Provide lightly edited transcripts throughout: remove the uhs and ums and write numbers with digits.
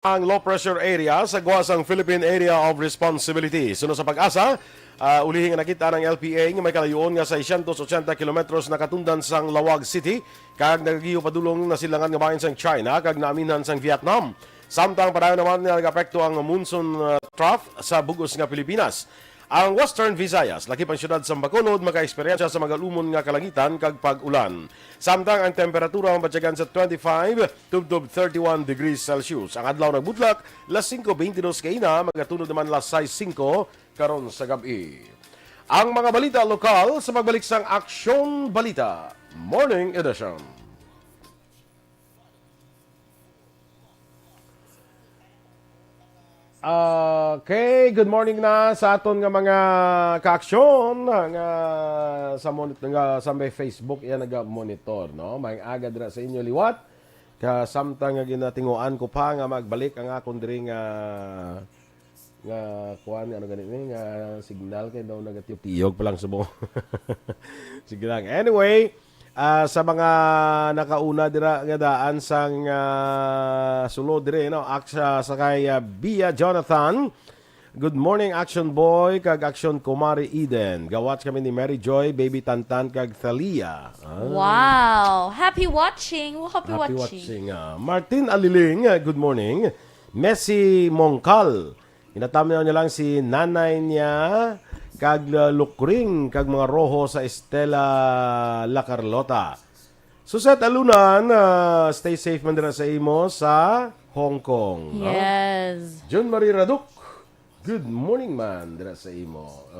ang low pressure area sa Guasang Philippine Area of Responsibility. Sunod sa pag-asa, ulihin nga nakita ng LPA nga may kalayoon nga 680 kilometros na katundan sang Lawag City kag nagagiyo padulong na silangan nga bahin sang China kag naaminan sang Vietnam. Samtang padayon naman nga nag-apekto ang monsoon trough sa bugos nga Pilipinas. Ang Western Visayas, laki pang syudad sa Bacolod, maka-eksperyensya sa magalumon nga kalangitan kag pag-ulan. Samtang ang temperatura mabatyagan sa 25 to 31 degrees Celsius. Ang adlaw nagbutlak, las 5:22 kaina, magatunod naman las 6:05 karon sa gabi. Ang mga balita lokal sa magbalik sang Aksyon Balita Morning Edition. Okay, good morning na sa aton nga mga kaaksyon nga sa may Facebook yan naga-monitor, no? May aga dira sa inyo liwat. Ka samtang nga ginatinguan ko pa nga magbalik ang akon diri nga kuan ano ganit ni nga signal kay daw nagatiyog pa lang subo. Sige lang. Anyway, sa mga nakauna dira nga daan sang sulod dire no sa kay Bia Jonathan. Good morning Action Boy kag Action Kumari Eden. Gawatch kami ni Mary Joy, Baby Tantan kag Thalia. Wow, happy watching. Happy watching. Martin Aliling, good morning. Messi Mongkal. Inatamaw niya lang si nanay niya kag lukring kag mga roho sa Estela La Carlota. Suset alunan, stay safe man dira sa imo sa Hong Kong. Yes. John Marie Raduk, good morning man dira sa imo.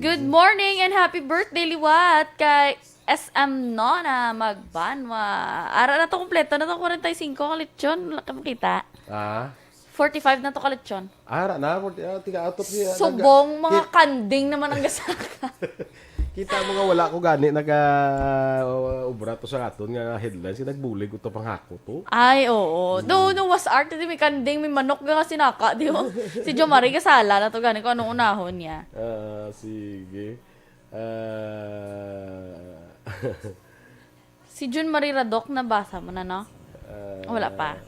Good morning and happy birthday liwat kay SM Nona Magbanwa. Ara na to kompleto na to 45 kalitsyon. Makita. 45 na to kalitsyon. Ara na, tiga out of siya. Subong mga kanding naman ang gasaka. Kita mo nga wala ko gani ubra to sa aton nga headlines nagbuli ko to panghako to. Ay, oo. No was art di may kanding, may manok nga kasi naka, di ba? Si Jo Marie kasala na to gani ko anong unahon niya. Sige. Si Jun Marie Radok nabasa mo na, no? Wala pa.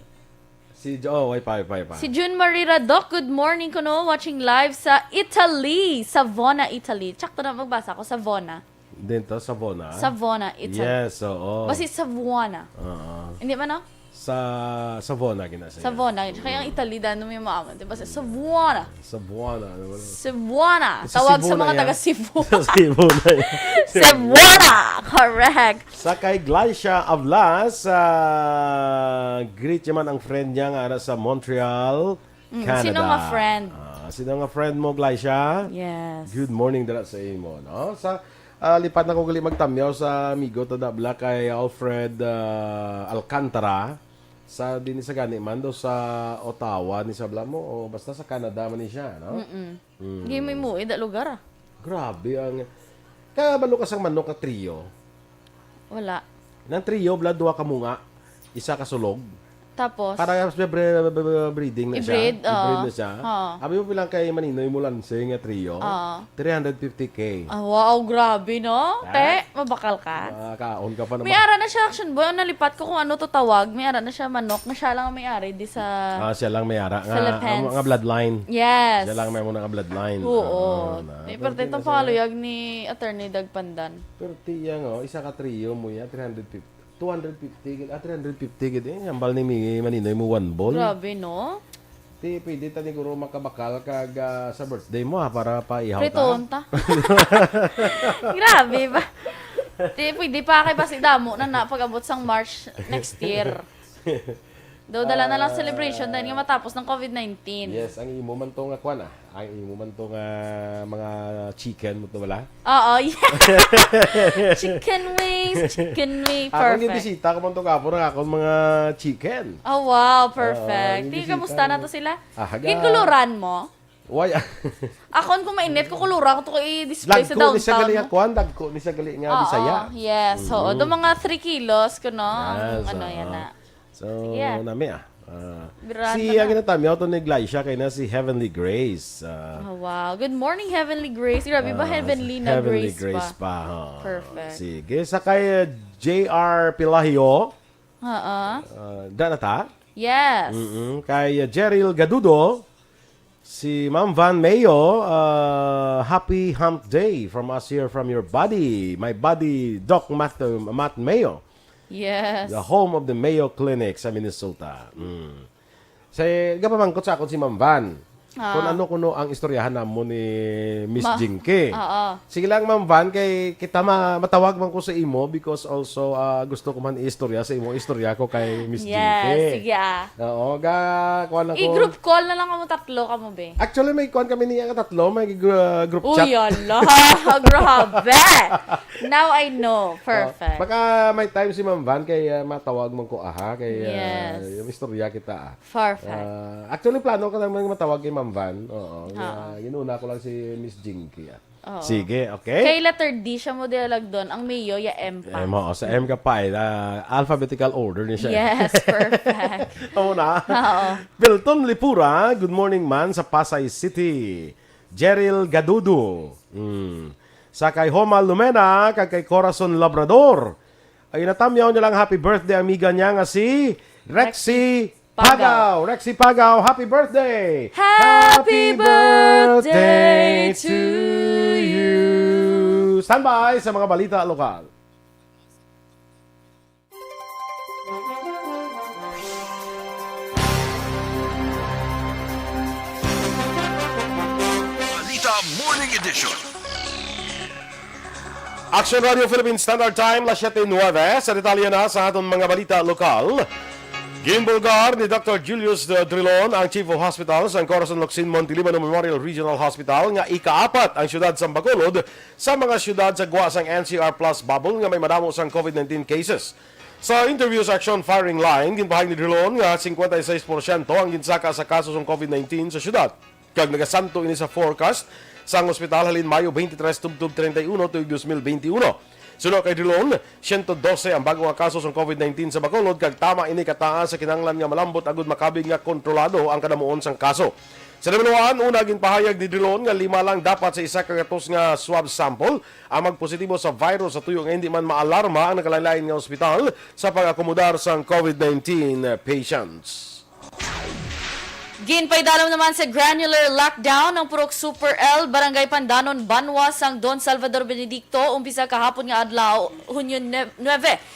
Pa. Si June Marie Radok, good morning ko no, watching live sa Italy, Savona, Italy. Tsakto na magbasa ko, Savona. Dito, Savona? Savona, Italy. Yes, oo. Basi Savona. Hindi ba no? Sa Savona, ginasa. Savona. Kaya ang Italy, dano may maaman. Diba? Savona. Savona. Savona. Tawag sa mga taga Cebu. Sa Cebu na yan. Savona. Correct. Sa kay Glacia Avlas, greet naman ang friend niya nga sa Montreal, Canada. Sino nga friend? Sino nga friend mo, Glacia? Yes. Good morning dala sa imo, no? Sa lipat na ko gali magtamyaw sa amigo to da black kay Alfred Alcantara sa din sa gani man do sa Ottawa ni sa mo o basta sa Canada man ni siya, no? Hindi mo da lugar ah. Grabe ang kabalo ka sang manok ka trio. Wala. Nang trio blood duha ka munga, isa ka sulog. Tapos Para breeding na siya. I-breed, I-breed na siya. Abi mo pilang kay Maninoy mo lansing nga trio. 350K. wow, grabe no? Te, mabakal ka. Kaon ka pa naman. May ara na siya, Action Boy. Ang nalipat ko kung ano to tawag. May ara na siya manok. Na siya lang ang may-ari di sa Siya lang may ara. Philippines. Nga bloodline. Yes. Siya lang may muna nga bloodline. Oo. Pero ito pangaluyag ni Attorney Dag Pandan. Pero tiyang, isa ka trio mo yan, 250 gid ambal ni Maninoy mo one ball. Grabe, no? Pwede tani guro makabakal kag sa birthday mo para paihaw ka. Pritonta. Grabe ba? Pwede pa kay basi damo na pag-abot sang March next year. Daw dala na lang celebration dahil nga matapos ng COVID-19. Yes, ang imo man to nga kwan Ang imo man to nga mga chicken mo to wala? Oo, yeah. Chicken wings, perfect. Ako yung bisita ko man to kapon ng akong mga chicken. Oh, wow, perfect. Di kamusta na to sila? Haga. Kikuluran mo? Why? Akon kung mainit, kukulura ko to i-display sa downtown. Dagko ni sa gali nga Bisaya. Yes. So, do mga 3 kilos ko, no? Yes, Yan na. So, Yeah. nami Si ang ginatamiyaw to ni Glacia kay na si Heavenly Grace. Wow. Good morning, Heavenly Grace. Grabe ba Heavenly na Heavenly Grace pa. Perfect. Sige. Sa kay J.R. Pilahio. Oo. Danata. Yes. Kay Jeril Gadudo, si Ma'am Van Mayo, happy hump day from us here from your body. My body, Doc Matt Mayo. Yes. The home of the Mayo Clinic sa Minnesota. Gapamangkot sa akon si Ma'am Van. Kung ano kuno ang istoryahan namo ni Miss Jinky. Sige lang Ma'am Van, kay kita matawag man ko sa imo because also gusto ko man i-istorya sa imo istorya ko kay Miss Jinky. Yes, sige Oo, kuan ako. I-group call na lang kamo tatlo kamo be. Actually may kuan kami niya tatlo, may group chat. Uy, ala, grabe. Now I know. Perfect. Baka may time si Ma'am Van kay matawag man ko kay Yes. yung istorya kita. Perfect. Actually plano ko naman matawag kay Ma'am Van. Oo. Ginuna ko lang si Miss Jinky. Sige, okay? Kay letter D siya mo dialag doon. Ang Mayo, ya M pa. Sa M ka pa. Alphabetical order niya siya. Yes, perfect. Oo na. Oo. Bilton Lipura, good morning man sa Pasay City. Jeril Gadudo. Sa kay Homa Lumena, kay Corazon Labrador. Ay natamyaw niya lang happy birthday amiga niya nga si Rexy Pagaw. Rexy Pagaw, happy birthday! Happy birthday to you! Standby sa mga balita lokal. Balita Morning Edition. Aksyon Radio Philippines Standard Time, 7:09. Sa detalye na sa aton mga balita lokal. Ginbulgar ni Dr. Julius Drilon, ang Chief of Hospitals ng Corazon Locsin Montelibano Memorial Regional Hospital, nga ikaapat ang syudad sa Bacolod sa mga syudad sa gawa sang NCR Plus bubble nga may madamo sang COVID-19 cases. Sa interview sa Aksyon Firing Line, ginpahag ni Drilon nga 56% ang ginsaka sa kaso ng COVID-19 sa syudad. Kag nagasanto ini sa forecast sang ospital halin Mayo 23 tubtub 31 tuig 2021. Sunod kay Drilon, 112 ang bagong kaso ng COVID-19 sa Bacolod kag tama ini kataas sa kinahanglan nga malambot agud makabig nga kontrolado ang kadamuon sang kaso. Sa naminawaan, una ginpahayag ni Drilon nga 5 lang dapat sa isa kagatos nga swab sample ang magpositibo sa virus sa tuyo nga hindi man maalarma ang nakalain nga ospital sa pag-akomodar sang COVID-19 patients. Ginpaidalam naman sa granular lockdown ng Purok Super L, Barangay Pandanon, Banwa, sang Don Salvador Benedicto, umpisa kahapon nga adlaw, Hunyo 9.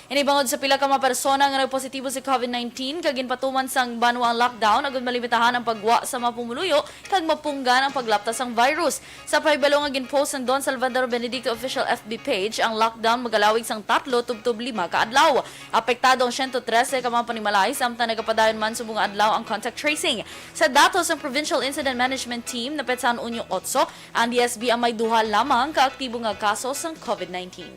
Inibangod sa pila ka mga persona nga nagpositibo sa COVID-19, kag ginpatuman sang Banwa ang lockdown, agud malimitahan ang pagwa sa mga pumuluyo, kag mapunggan ang paglaptas sang virus. Sa pahibalo nga ginpost ng Don Salvador Benedicto official FB page, ang lockdown magalawig sang 3 tubtub 5 ka adlaw. Apektado ang 113 ka mga panimalay, samtang nagapadayon man sa bunga adlaw ang contact tracing. Sa datos ng Provincial Incident Management Team na petsan unyong 8, ang DSB ang may duha lamang kaaktibo nga kaso ng COVID-19.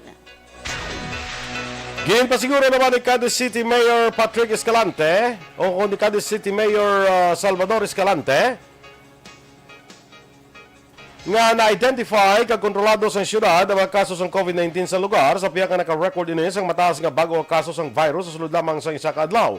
Ginpasiguro naman ni Cadiz City Mayor Patrick Escalante o ni Cadiz City Mayor Salvador Escalante nga na-identify kag kontrolado sa syudad ang mga kaso ng COVID-19 sa lugar sa piyak nga naka-record ini ang mataas nga bago kaso ng virus sa sulod lamang sa isa ka adlaw.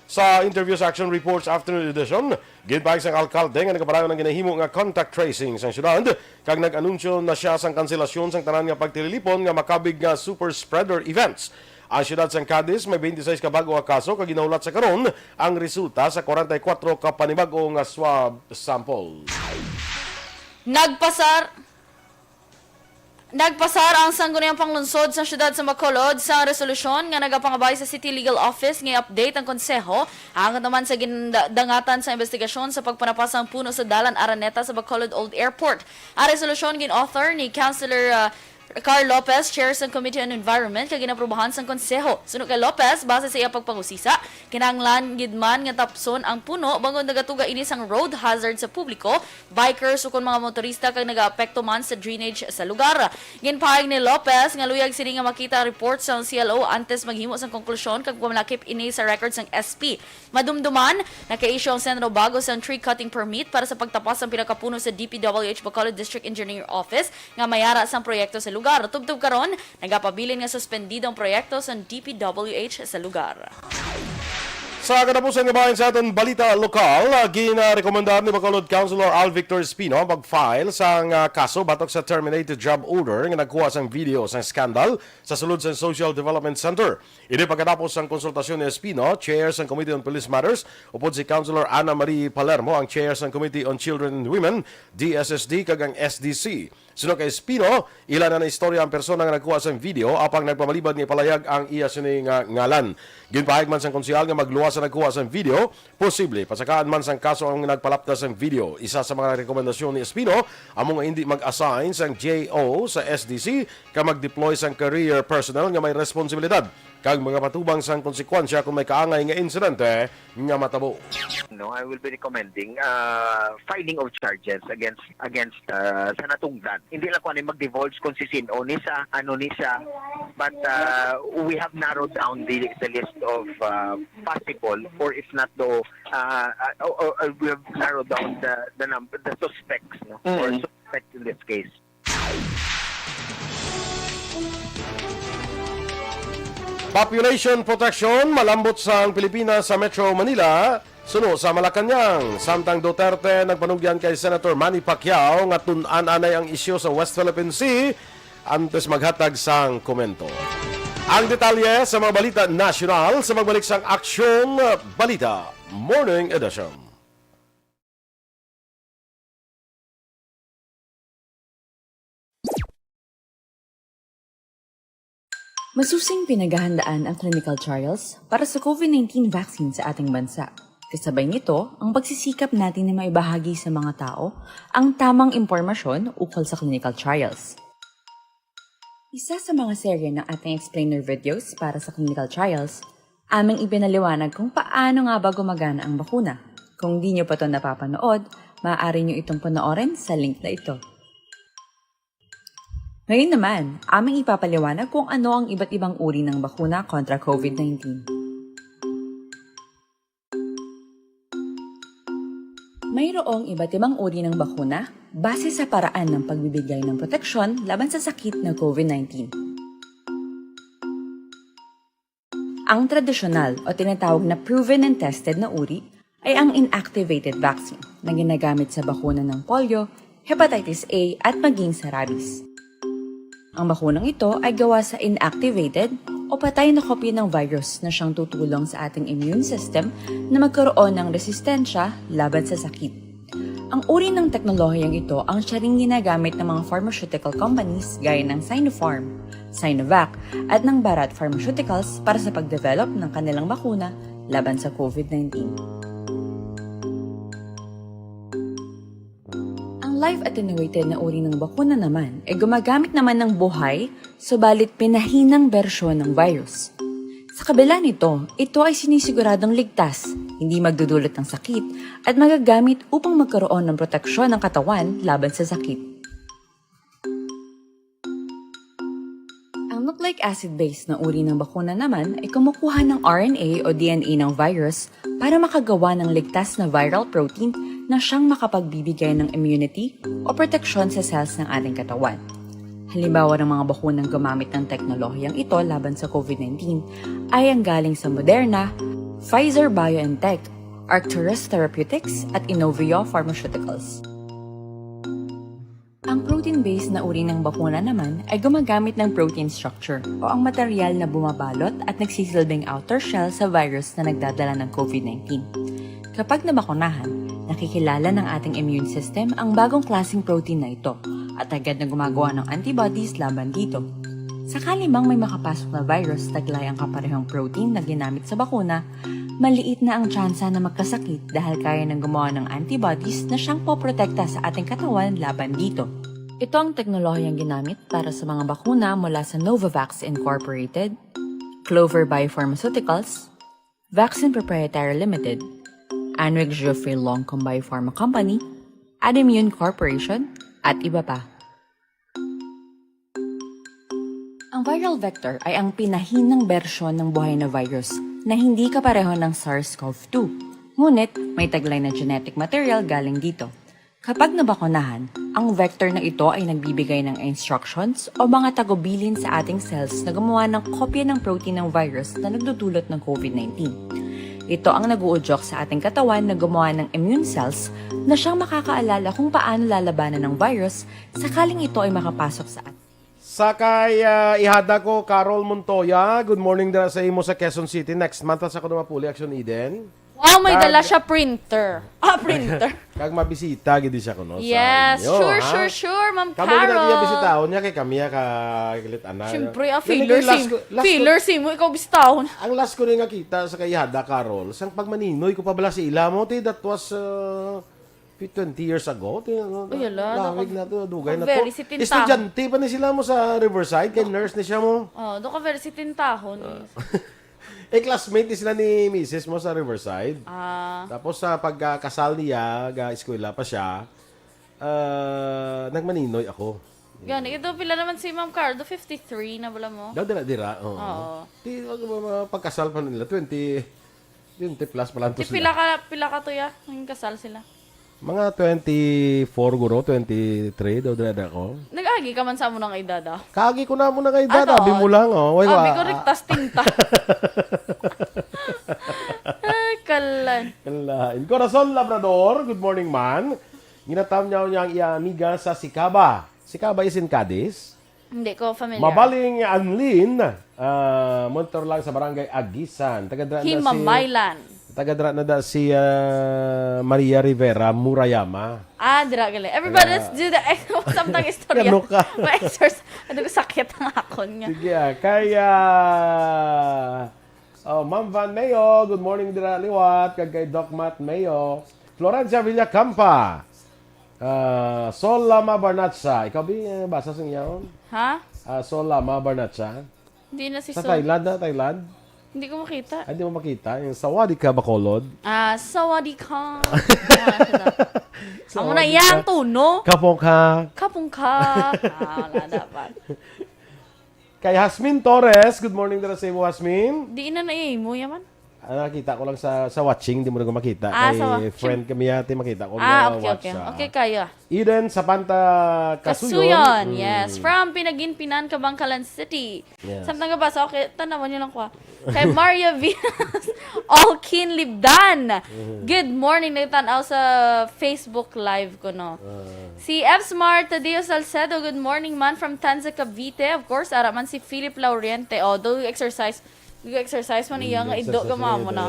Sa interview sa Action Reports Afternoon Edition, ginpahig sang alkalde nga nagapadayon ng ginahimo nga contact tracing sa syudad kag nag-anunsyo na siya sang kanselasyon sang tanan nga pagtililipon nga makabig nga super spreader events. Ang syudad sang Cadiz may 26 ka bago nga kaso kag ginaulat sa karon ang resulta sa 44 ka panibago nga swab sample. Nagpasar ang sangguniang panglungsod sa syudad sa Bacolod sa resolusyon nga nagapangabay sa City Legal Office nga update ang konseho ang naman sa gindangatan sa investigasyon sa pagpanapasang puno sa Dalan Araneta sa Bacolod Old Airport. Ang resolusyon gin-author ni Councilor Carl Lopez, Chair sa Committee on Environment, kag ginaprubahan sang konseho. Sunod kay Lopez, base sa iya pagpangusisa, kinahanglan gidman nga tapson ang puno bangod nagatuga ini sang road hazard sa publiko, bikers ukon mga motorista kag nagaapekto man sa drainage sa lugar. Ginpahayag ni Lopez nga luyag sini nga makita ang report sa CLO antes maghimo sang konklusyon kag pumalakip ini sa records ng SP. Madumduman, naka-issue ang Senado bago sang tree cutting permit para sa pagtapas ng pinakapuno sa DPWH Bacolod District Engineer Office nga mayara sang proyekto sa lugar. Tubtub karon, nagapabilin nga suspendido ang proyekto sa DPWH sa lugar. Sa katapusan nga bayan sa aton balita lokal, ginarekomendar ni Bacolod Councilor Al Victor Espino mag-file sang kaso batok sa terminated job order nga nagkuha sang video sang skandal sa sulod sa Social Development Center. Ini pagkatapos sang konsultasyon ni Espino, chair sang Committee on Police Matters, upod si Councilor Ana Marie Palermo, ang chair sang Committee on Children and Women, DSSD kag ang SDC. Suno kay Espino, ilan na istorya ang persona nga nagkuha sang video apang nagpamalibad ni palayag ang iya sini nga ngalan. Ginpahayag man sang konsyal nga magluwas sa nagkuha sang video, posible pasakaan man sang kaso ang nagpalaptas sang video. Isa sa mga rekomendasyon ni Espino, among hindi mag-assign sang JO sa SDC ka mag-deploy sang career personnel nga may responsibilidad kag mga patubang sang konsekwensya kung may kaangay nga insidente nga matabo. No, I will be recommending filing of charges against sa natungdan. Hindi lang ko ano mag-divulge kung sisino ni sa ano ni sa, but we have narrowed down the list of possible, or if not though we have narrowed down the suspects, no? Or suspects in this case. Population protection malambot sa Pilipinas sa Metro Manila. Suno sa Malacanang, samtang Duterte nagpanugyan kay Senator Manny Pacquiao nga tun-an anay ang isyu sa West Philippine Sea antes maghatag sang komento. Ang detalye sa mga balita nasyonal sa magbalik sang Aksyon Balita Morning Edition. Masusing pinaghahandaan ang clinical trials para sa COVID-19 vaccine sa ating bansa. Kasabay nito, ang pagsisikap natin na maibahagi sa mga tao ang tamang impormasyon ukol sa clinical trials. Isa sa mga serye ng ating explainer videos para sa clinical trials, aming ibinaliwanag kung paano nga ba gumagana ang bakuna. Kung di nyo pa ito napapanood, maaari nyo itong panoorin sa link na ito. Ngayon naman, aming ipapaliwanag kung ano ang iba't ibang uri ng bakuna kontra COVID-19. Mayroong iba't ibang uri ng bakuna base sa paraan ng pagbibigay ng proteksyon laban sa sakit na COVID-19. Ang tradisyonal o tinatawag na proven and tested na uri ay ang inactivated vaccine na ginagamit sa bakuna ng polio, hepatitis A at maging sa rabies. Ang bakunang ito ay gawa sa inactivated o patay na kopya ng virus na siyang tutulong sa ating immune system na magkaroon ng resistensya laban sa sakit. Ang uri ng teknolohiyang ito ang siya ring ginagamit ng mga pharmaceutical companies gaya ng Sinopharm, Sinovac at ng Bharat Pharmaceuticals para sa pagdevelop ng kanilang bakuna laban sa COVID-19. Live-attenuated na uri ng bakuna naman ay gumagamit naman ng buhay, subalit pinahinang bersyon ng virus. Sa kabila nito, ito ay sinisiguradong ligtas, hindi magdudulot ng sakit, at magagamit upang magkaroon ng proteksyon ng katawan laban sa sakit. Ang nucleic acid-based na uri ng bakuna naman ay kumukuha ng RNA o DNA ng virus para makagawa ng ligtas na viral protein na siyang makapagbibigay ng immunity o proteksyon sa cells ng ating katawan. Halimbawa ng mga bakunang gumamit ng teknolohiyang ito laban sa COVID-19 ay ang galing sa Moderna, Pfizer-BioNTech, Arcturus Therapeutics at Inovio Pharmaceuticals. Ang protein-based na uri ng bakuna naman ay gumagamit ng protein structure o ang material na bumabalot at nagsisilbing outer shell sa virus na nagdadala ng COVID-19. Kapag nabakunahan, nakikilala ng ating immune system ang bagong klaseng protein na ito at agad na gumagawa ng antibodies laban dito. Sakali mang may makapasok na virus taglay ang kaparehong protein na ginamit sa bakuna, maliit na ang tsansa na magkasakit dahil kaya ng gumawa ng antibodies na siyang poprotekta sa ating katawan laban dito. Ito ang teknolohiyang ginamit para sa mga bakuna mula sa Novavax Incorporated, Clover Biopharmaceuticals, Vaccine Proprietary Limited, Anwick Geoffrey Longcom Biopharma Company, Adimmune Corporation, at iba pa. Ang viral vector ay ang pinahinang bersyon ng buhay na virus na hindi kapareho ng SARS-CoV-2, ngunit may taglay na genetic material galing dito. Kapag nabakunahan, ang vector na ito ay nagbibigay ng instructions o mga tagubilin sa ating cells na gumawa ng kopya ng protein ng virus na nagdudulot ng COVID-19. Ito ang naguudyok sa ating katawan na gumawa ng immune cells na siyang makakaalala kung paano lalabanan ng virus sakaling ito ay makapasok sa atin. Sakay ihada ko Carol Montoya. Good morning dira sa imo sa Quezon City. Next month sa ko mapuli Aksyon Eden. Wow, may dala siya printer. Printer. Kag mabisita gid siya kuno. Yes, sa inyo, ha? sure, Ma'am Kamo gid Carol. iya bisitahon niya kay kamiya ka kilit ana. Siyempre, Last filler sim mo, ikaw bistahon. Ang last ko rin nakita sa kay Ihada Carol, sang pagmaninoy ko pa bala si ila mo, that was 20 years ago. Uy, ala, Lawig na to, dugay na to. very sitinta. Estudyante pa ni sila mo sa Riverside, kay nurse ni siya mo. Oh, doon ka very sitintahon. Classmate ni sila ni Mrs. mo sa Riverside. Ah, Tapos sa pagkasal niya, eskwela pa siya, nagmaninoy ako. gani. Ito pila naman si Ma'am Cardo, 53 na bala mo. Daw dira. Oo. Oo. Di pagkasal pa nila 20 plus pa lang to Di sila. pila ka to ya, naging kasal sila. Mga 24 guro, 23 daw dada ko. Nag-agi ka man sa mo ng edad. Kagi ko na muna kay dada, Ano? abi mo lang oh. Way Abi ko riktas tinta. Ay, kalan. Kalain. Corazon Labrador, good morning man. Ginatam niya ang iyang amiga sa Sikaba. Sikaba is in Cadiz. Hindi ko familiar. Mabaling Anlin, monitor lang sa barangay Agisan. Tagadra na da si Maria Rivera Murayama. Dira gali. Everybody, let's do the samtang istorya. Ano ka? Ma-exercise. Ano ko sakit ang akon niya. Sige kaya Ma'am Van Mayo, good morning dira liwat kag kay Doc Matt Mayo. Florencia Villacampa. Sol Lama Barnatsa. Ikaw basa sa iyaw? Ha? Sol Lama Barnatsa. Hindi na si Sa Sol. Thailand? Hindi ko makita. Hindi mo makita. Yung Sawadee ka Bacolod. Sawadee ka. Amo na yang tuno. Kapong ka. Kapong ka. Wala dapat. Kay Hasmin Torres. Good morning dira sa iyo, Hasmin. Di na mo yaman. Nakita ko lang sa watching. Hindi mo na ko makita. Kay friend kami yati makita ko na Okay. watch. Okay, kaya. Eden Sapanta Kasuyon. Kasuyon, yes. From Pinaginpinan, Kabangkalan City. Yes. Samtang ka ba? So, okay, tanawan nyo lang ko. Kay Maria Vinas, Alkin Libdan. Good morning. Nagtanaw sa Facebook Live ko, no? Si F. Smart, Tadeo Salcedo, good morning man from Tanza, Cavite. Of course, araman si Philip Lauriente. Although exercise man iya nga ido ka mamo na.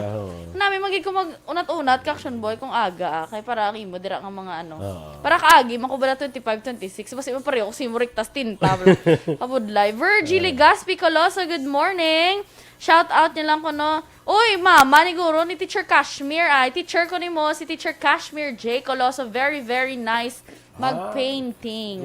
Nami magig ko mag-unat-unat ka action boy kung aga kay para ang imo dira nga mga ano. Para kaagi man ko bala 25 26 basta mo pareho si mo riktas tinta. Abud live. Virgie Legaspi Coloso, good morning. Shout out niyo lang ko no. Uy, mama ni guro ni Teacher Kashmir ay teacher ko nimo si Teacher Kashmir J Coloso, very very nice mag-painting.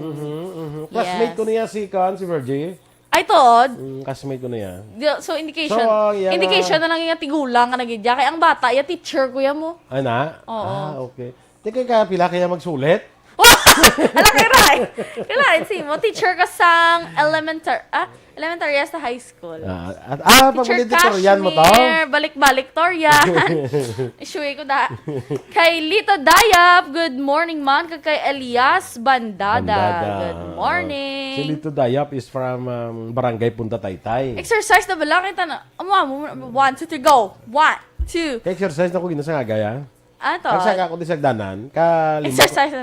Classmate ko niya si Virgie. Ay, Todd. Classmate ko niya. So, indication. So, yan indication na lang yung tigulang ka nagidya. Kaya ang bata, yung teacher ko yan mo. Ana? Oo. Okay. Teka kaya pila kaya magsulit? Alam kay Rai. Kailangan si mo. Teacher ka sa elementary sa high school. Teacher Kashmir. Mo to? Balik-balik Torian. Issuey ko da. Kay Lito Dayap, good morning man. Kay Elias Bandada. Good morning. Si Lito Dayap is from Barangay Punta Taytay. Exercise na bala. Kita na. 1, 2, 3, go. 1, 2. Exercise na ko gina sa gaya. Ato. Nagsaka ako di sagdanan.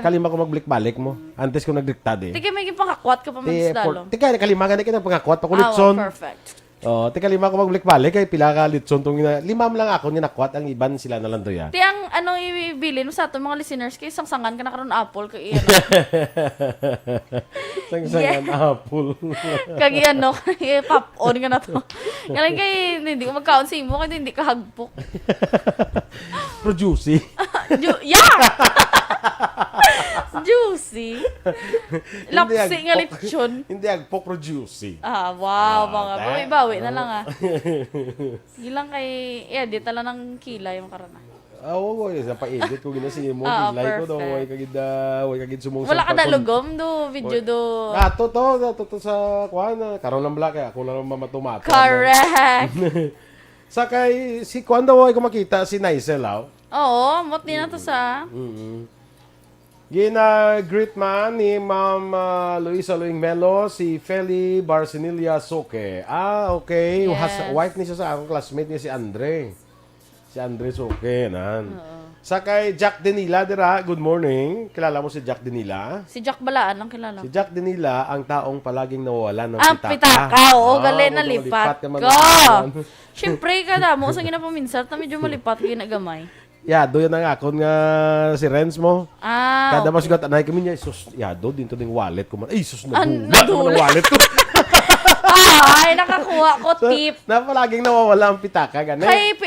Kalima ko magbalik-balik mo. Antes ko nagdiktad eh. Tika may pangkakwat ka pa magdalo. Tika, kalima ka na kita pangkakwat. Pakulitson. Perfect. Tika lima ko magbalik-balik. Kay pila ka litson. Limam lang ako ninakwat. Ang iban sila na lang to ya. Ti ang anong ibibilin mo sa ato mga listeners kay isang sangan ka na karon apple kay ano. Sangsangan apple. Kagi ano kay pop on ka na to. Galing kay hindi ko magkaon sa imo kay hindi ka hagpok. Produce. Yeah. Juicy. Lapsi nga lechon. Hindi agpok produce. Wow, mga bawi-bawi na lang Gilang kay edit na lang ng kilay yung karana. Oo, sa pa-edit ko ginasi mo, kilay ko daw, way kagid sumungsong. Wala ka na lugom do, video do. To sa kuan, karon lang bala kay ako lang mamatumata. Correct. Sakay si kuan daw ay ko makita si Naisel aw. Oo, mot din na to sa. Greet man ni Ma'am Luisa Luing Melo, si Feli Barcinilia Soke. Okay. Yes. Wife niya sa akong classmate niya si Andre. Si Andres okay nan. Sa kay Jack Denila dira, good morning. Kilala mo si Jack Denila? Si Jack Balaan ang kilala. Si Jack Denila ang taong palaging nawawalan ng Ang pitaka. Oo, gali na lipat ka man. ko. Siyempre ka na mo. Sa ginapaminsan, na medyo malipat ko ginagamay. Yado yan ang akon nga si Renz mo. Kada mas gat anay kami niya, sus, yado, dinto ding wallet ko man. Ay, sus, nadula ang wallet ko. Ay, nakakuha ko tip. Na palaging nawawala ang pitaka, ganun. Kay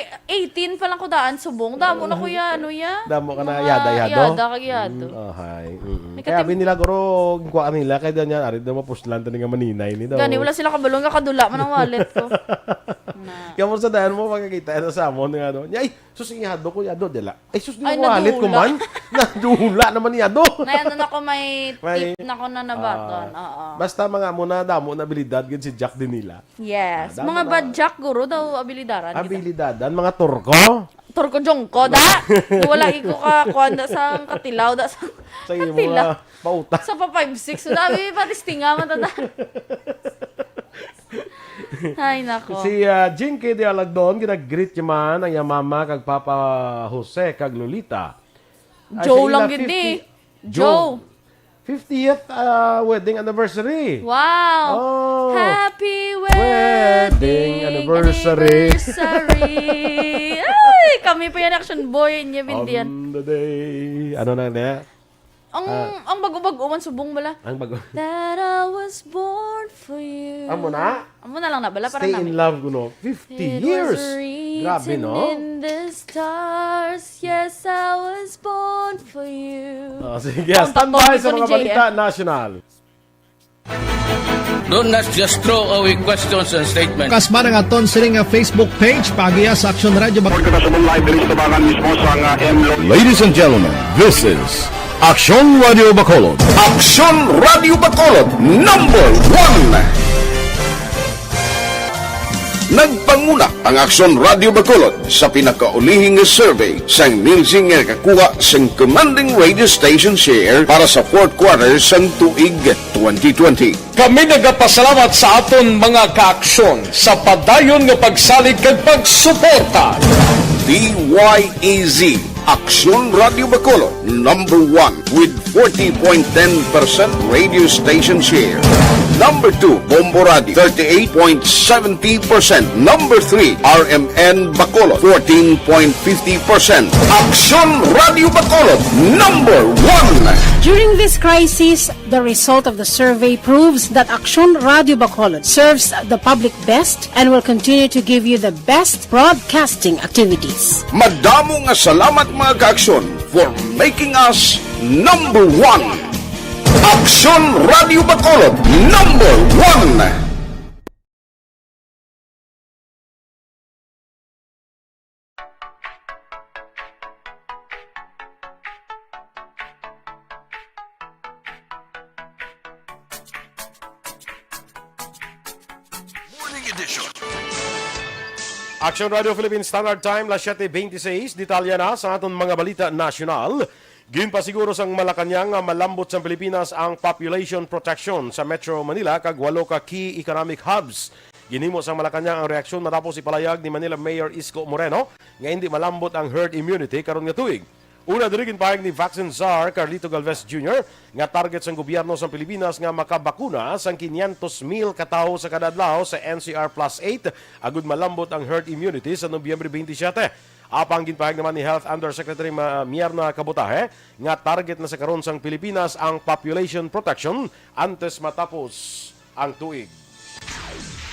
18 pa lang ko daan subong. Damo na kuya, ano ya? Damo ka na yada-yado? Yada, kagiyado. Hay. Kaya nila guro, kuha nila, kaya dyan yan, arid na mapuslan ta nga maninay ni daw. Gani, wala sila kabalong, kadula man ang wallet ko. Kaya mo sa dahan mo, makakita ito sa amon nga doon. Ay, sus, yado ko, yado, dila. Ay, sus, Ay, yung wallet ko man. Nadula naman yado. Nayan na ako may tip na ko na nabaton. Oo. Basta mga muna, damo na abilidad, gan si Jack din nila. Yes. Damo Mga na. bad Jack, guro daw, abilidaran. Abilidadan, mga turko. Turko jongko, da. Wala iko ka, kuwanda sa katilaw, da sa Sa iyo katilaw. mga pauta. Sa pa 5-6, so dami patistinga man tanda. Ay, nako. Si Jinky de Alagdon, ginag-greet niya man ang iyang mama kag Papa Jose kag Lolita. Joe lang gid ni. Joe. 50th wedding anniversary. Wow. Oh. Happy Wedding wedding anniversary. anniversary. Ay, kami pa yan action boy niya bindiyan. On the day. Ano na niya? Ang bago-bago man subong bala. Ang bago. That I was born for you. Amo na? Amo na lang na bala para Stay namin. in love ko no. 50 years. Grabe no? In the stars, yes, I was born for you. Oh, sige, standby sa mga balita national. Do not just throw away questions and statements. Kasma ng aton sining nga Facebook page pagiya sa Aksyon Radio. Ladies and gentlemen, this is Aksyon Radio Bacolod. Aksyon Radio Bacolod, number 1. Nagpanguna ang Aksyon Radio Bacolod sa pinakaulihing survey sa nilsing nga kakuha sa commanding radio station share para sa fourth quarter sa tuig 2020. Kami nagapasalamat sa aton mga kaaksyon sa padayon nga pagsalig kag pagsuporta. DYEZ Aksyon Radio Bacolod, number 1 with 40.10% radio station share. Number 2, Bombo Radio, 38.70%. Number 3, RMN Bacolod, 14.50%. Aksyon Radio Bacolod, number 1. During this crisis, the result of the survey proves that Aksyon Radio Bacolod serves the public best and will continue to give you the best broadcasting activities. Madamo nga salamat mga kaaksyon for making us number 1. Aksyon Radio Bacolod, number 1. Morning edition. Action Radio Philippines Standard Time, las 7:26. Detalya na sa aton mga balita nasyonal. Ginpasiguro sang Malacañang nga malambot sa Pilipinas ang population protection sa Metro Manila kag 8 ka key economic hubs. Ginhimo sang Malacañang ang reaksyon matapos ipalayag ni Manila Mayor Isko Moreno nga hindi malambot ang herd immunity karon nga tuig. Una diri ginpahayag ni Vaccine Czar Carlito Galvez Jr. nga target sang gobyerno sa Pilipinas nga makabakuna sang 500,000 katawo sa kada adlaw sa NCR Plus 8 agud malambot ang herd immunity sa Nobyembre 27. Apang ginpahayag naman ni Health Undersecretary Mierna Cabutahe nga target na sa karon sang Pilipinas ang population protection antes matapos ang tuig.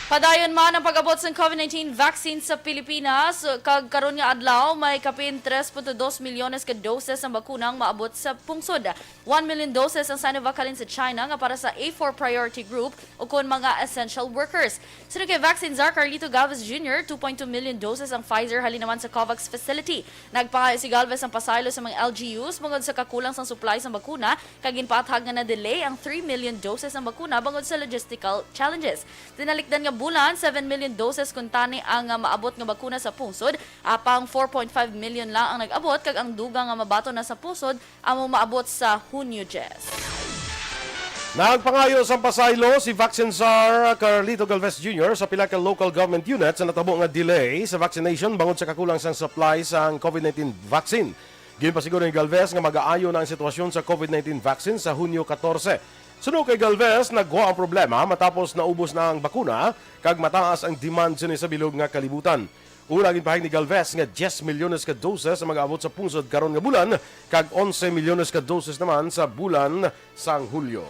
Padayon man ang pag-abot sa COVID-19 vaccine sa Pilipinas. Kag karon nga adlaw may kapin 3.2 milyones ka doses ang bakunang maabot sa pungsod. 1 million doses ang Sinovac sa China nga para sa A4 priority group o kon mga essential workers. Sino kay Vaccine Czar Carlito Galvez Jr., 2.2 million doses ang Pfizer halin naman sa COVAX facility. Nagpahayo si Galvez ang pasaylo sa mga LGUs bangod sa kakulang sang supply sa bakuna kag ginpaathag nga na delay ang 3 million doses ang bakuna bangod sa logistical challenges. Tinalikdan nga bulan, 7 million doses kuntani ang maabot nga bakuna sa pungsod. Apang 4.5 million lang ang nag-abot kag ang dugang nga mabato na sa pusod amo maabot sa Hunyo 10. Nagpangayo sa pasaylo si Vaccine Czar Carlito Galvez Jr. sa pila ka local government unit sa natabo nga delay sa vaccination bangod sa kakulang sang supply sa COVID-19 vaccine. Ginpasiguro ni Galvez nga mag-aayo na ang sitwasyon sa COVID-19 vaccine sa Hunyo 14. Sunod kay Galvez, nagwa ang problema matapos naubos na ang bakuna kag mataas ang demand sini sa bilog nga kalibutan. Una ginpahig ni Galvez nga 10 milyones ka doses ang mag-abot sa pungsod karon nga bulan kag 11 milyones ka doses naman sa bulan sang Hulyo.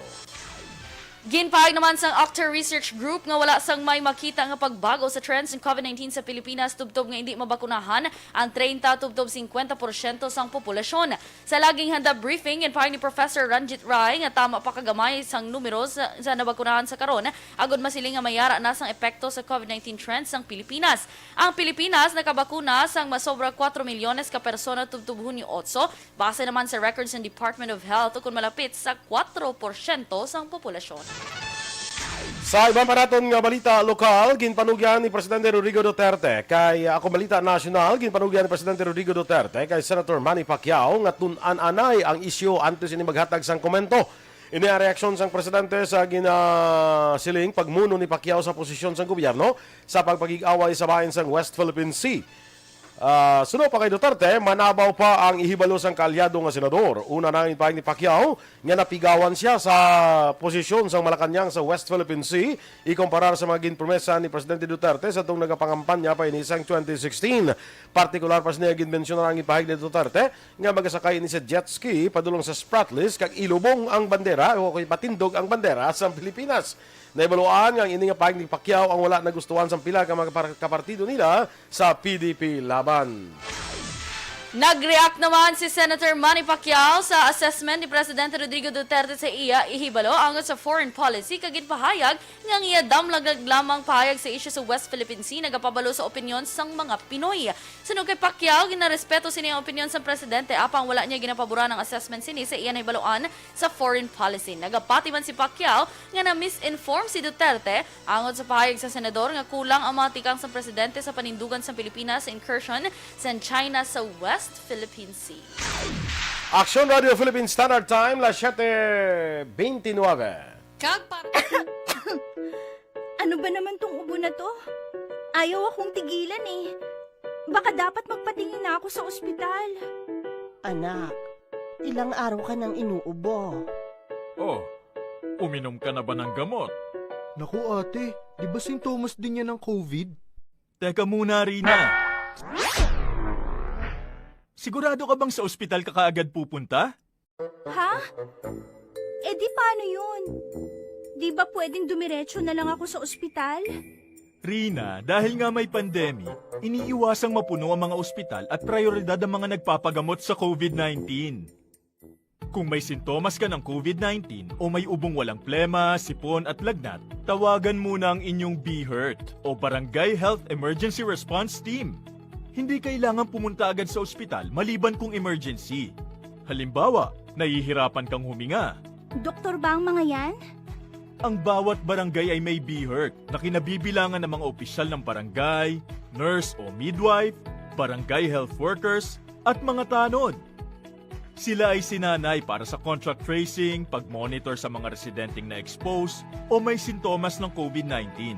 Ginpahig naman sang Octa Research Group nga wala sang may makita nga pagbago sa trends ng COVID-19 sa Pilipinas tubtob nga hindi mabakunahan ang 30 tubtob 50% sang populasyon. Sa laging handa briefing, ginpahig ni Professor Ranjit Rai nga tama pa kagamay sang numero sa nabakunahan sa karon agod masiling nga mayara na sang epekto sa COVID-19 trends sang Pilipinas. Ang Pilipinas nakabakuna sang masobra 4 milyones ka persona tubtob Hunyo 8 base naman sa records ng Department of Health kung malapit sa 4% sang populasyon. Sa ibang paraton nga balita lokal, ginpanugyan ni Presidente Rodrigo Duterte kay ako balita national, ginpanugyan ni Presidente Rodrigo Duterte kay Senator Manny Pacquiao nga tun-an-anay ang isyu antes ini maghatag sang komento. Ini ang reaksyon sang presidente sa ginasiling pagmuno ni Pacquiao sa posisyon sang gobyerno sa pagpagig-away sa bahin sang West Philippine Sea. Sunod pa kay Duterte, manabaw pa ang ihibalo sang kaalyado nga senador. Una na ipahig ni Pacquiao nga napigawan siya sa posisyon sang Malacanang sa West Philippine Sea ikumparar sa mga ginpromesa ni Presidente Duterte sa itong nagapangampanya pa inisang 2016. Partikular pa niya ginmensyonar ang ipahig ni Duterte nga magasakay ni sa jet ski padulong sa Spratlys kag ilubong ang bandera o patindog ang bandera sa Pilipinas. Naibaluan nga ang ini nga pahig ni Pacquiao ang wala nagustuhan sa pila ka mga kapartido nila sa PDP laban. Nag-react naman si Senator Manny Pacquiao sa assessment ni Presidente Rodrigo Duterte sa iya ihibalo angon sa foreign policy kag ginpahayag nga iya damlagag lamang pahayag sa isyu sa West Philippine Sea nagapabalo sa opinyon sang mga Pinoy. Sunod kay Pacquiao ginarespeto sini ang opinyon sa presidente apang wala niya ginapabura ng assessment sini sa iya nahibaloan sa foreign policy. Nagapati man si Pacquiao nga na-misinform si Duterte angon sa pahayag sa senador nga kulang ang mga tikang sa presidente sa panindugan sa Pilipinas sa incursion sa China sa West Philippine Sea. Aksyon Radio Philippine Standard Time, las 7:29. Ano ba naman tong ubo na to? Ayaw akong tigilan eh. Baka dapat magpatingin na ako sa ospital. Anak, ilang araw ka nang inuubo. Oh, uminom ka na ba ng gamot? Naku ate, di ba sintomas din yan ng COVID? Teka muna, Rina. Sigurado ka bang sa ospital ka kaagad pupunta? Ha? Eh di paano yun? Di ba pwedeng dumiretso na lang ako sa ospital? Rina, dahil nga may pandemic, iniiwasang mapuno ang mga ospital at prioridad ang mga nagpapagamot sa COVID-19. Kung may sintomas ka ng COVID-19 o may ubong walang plema, sipon at lagnat, tawagan muna ang inyong BHERT o Barangay Health Emergency Response Team. Hindi kailangan pumunta agad sa ospital maliban kung emergency. Halimbawa, nahihirapan kang huminga. Doktor ba ang mga yan? Ang bawat barangay ay may BHERT na kinabibilangan ng mga opisyal ng barangay, nurse o midwife, barangay health workers, at mga tanod. Sila ay sinanay para sa contact tracing, pag-monitor sa mga residenteng na-expose o may sintomas ng COVID-19.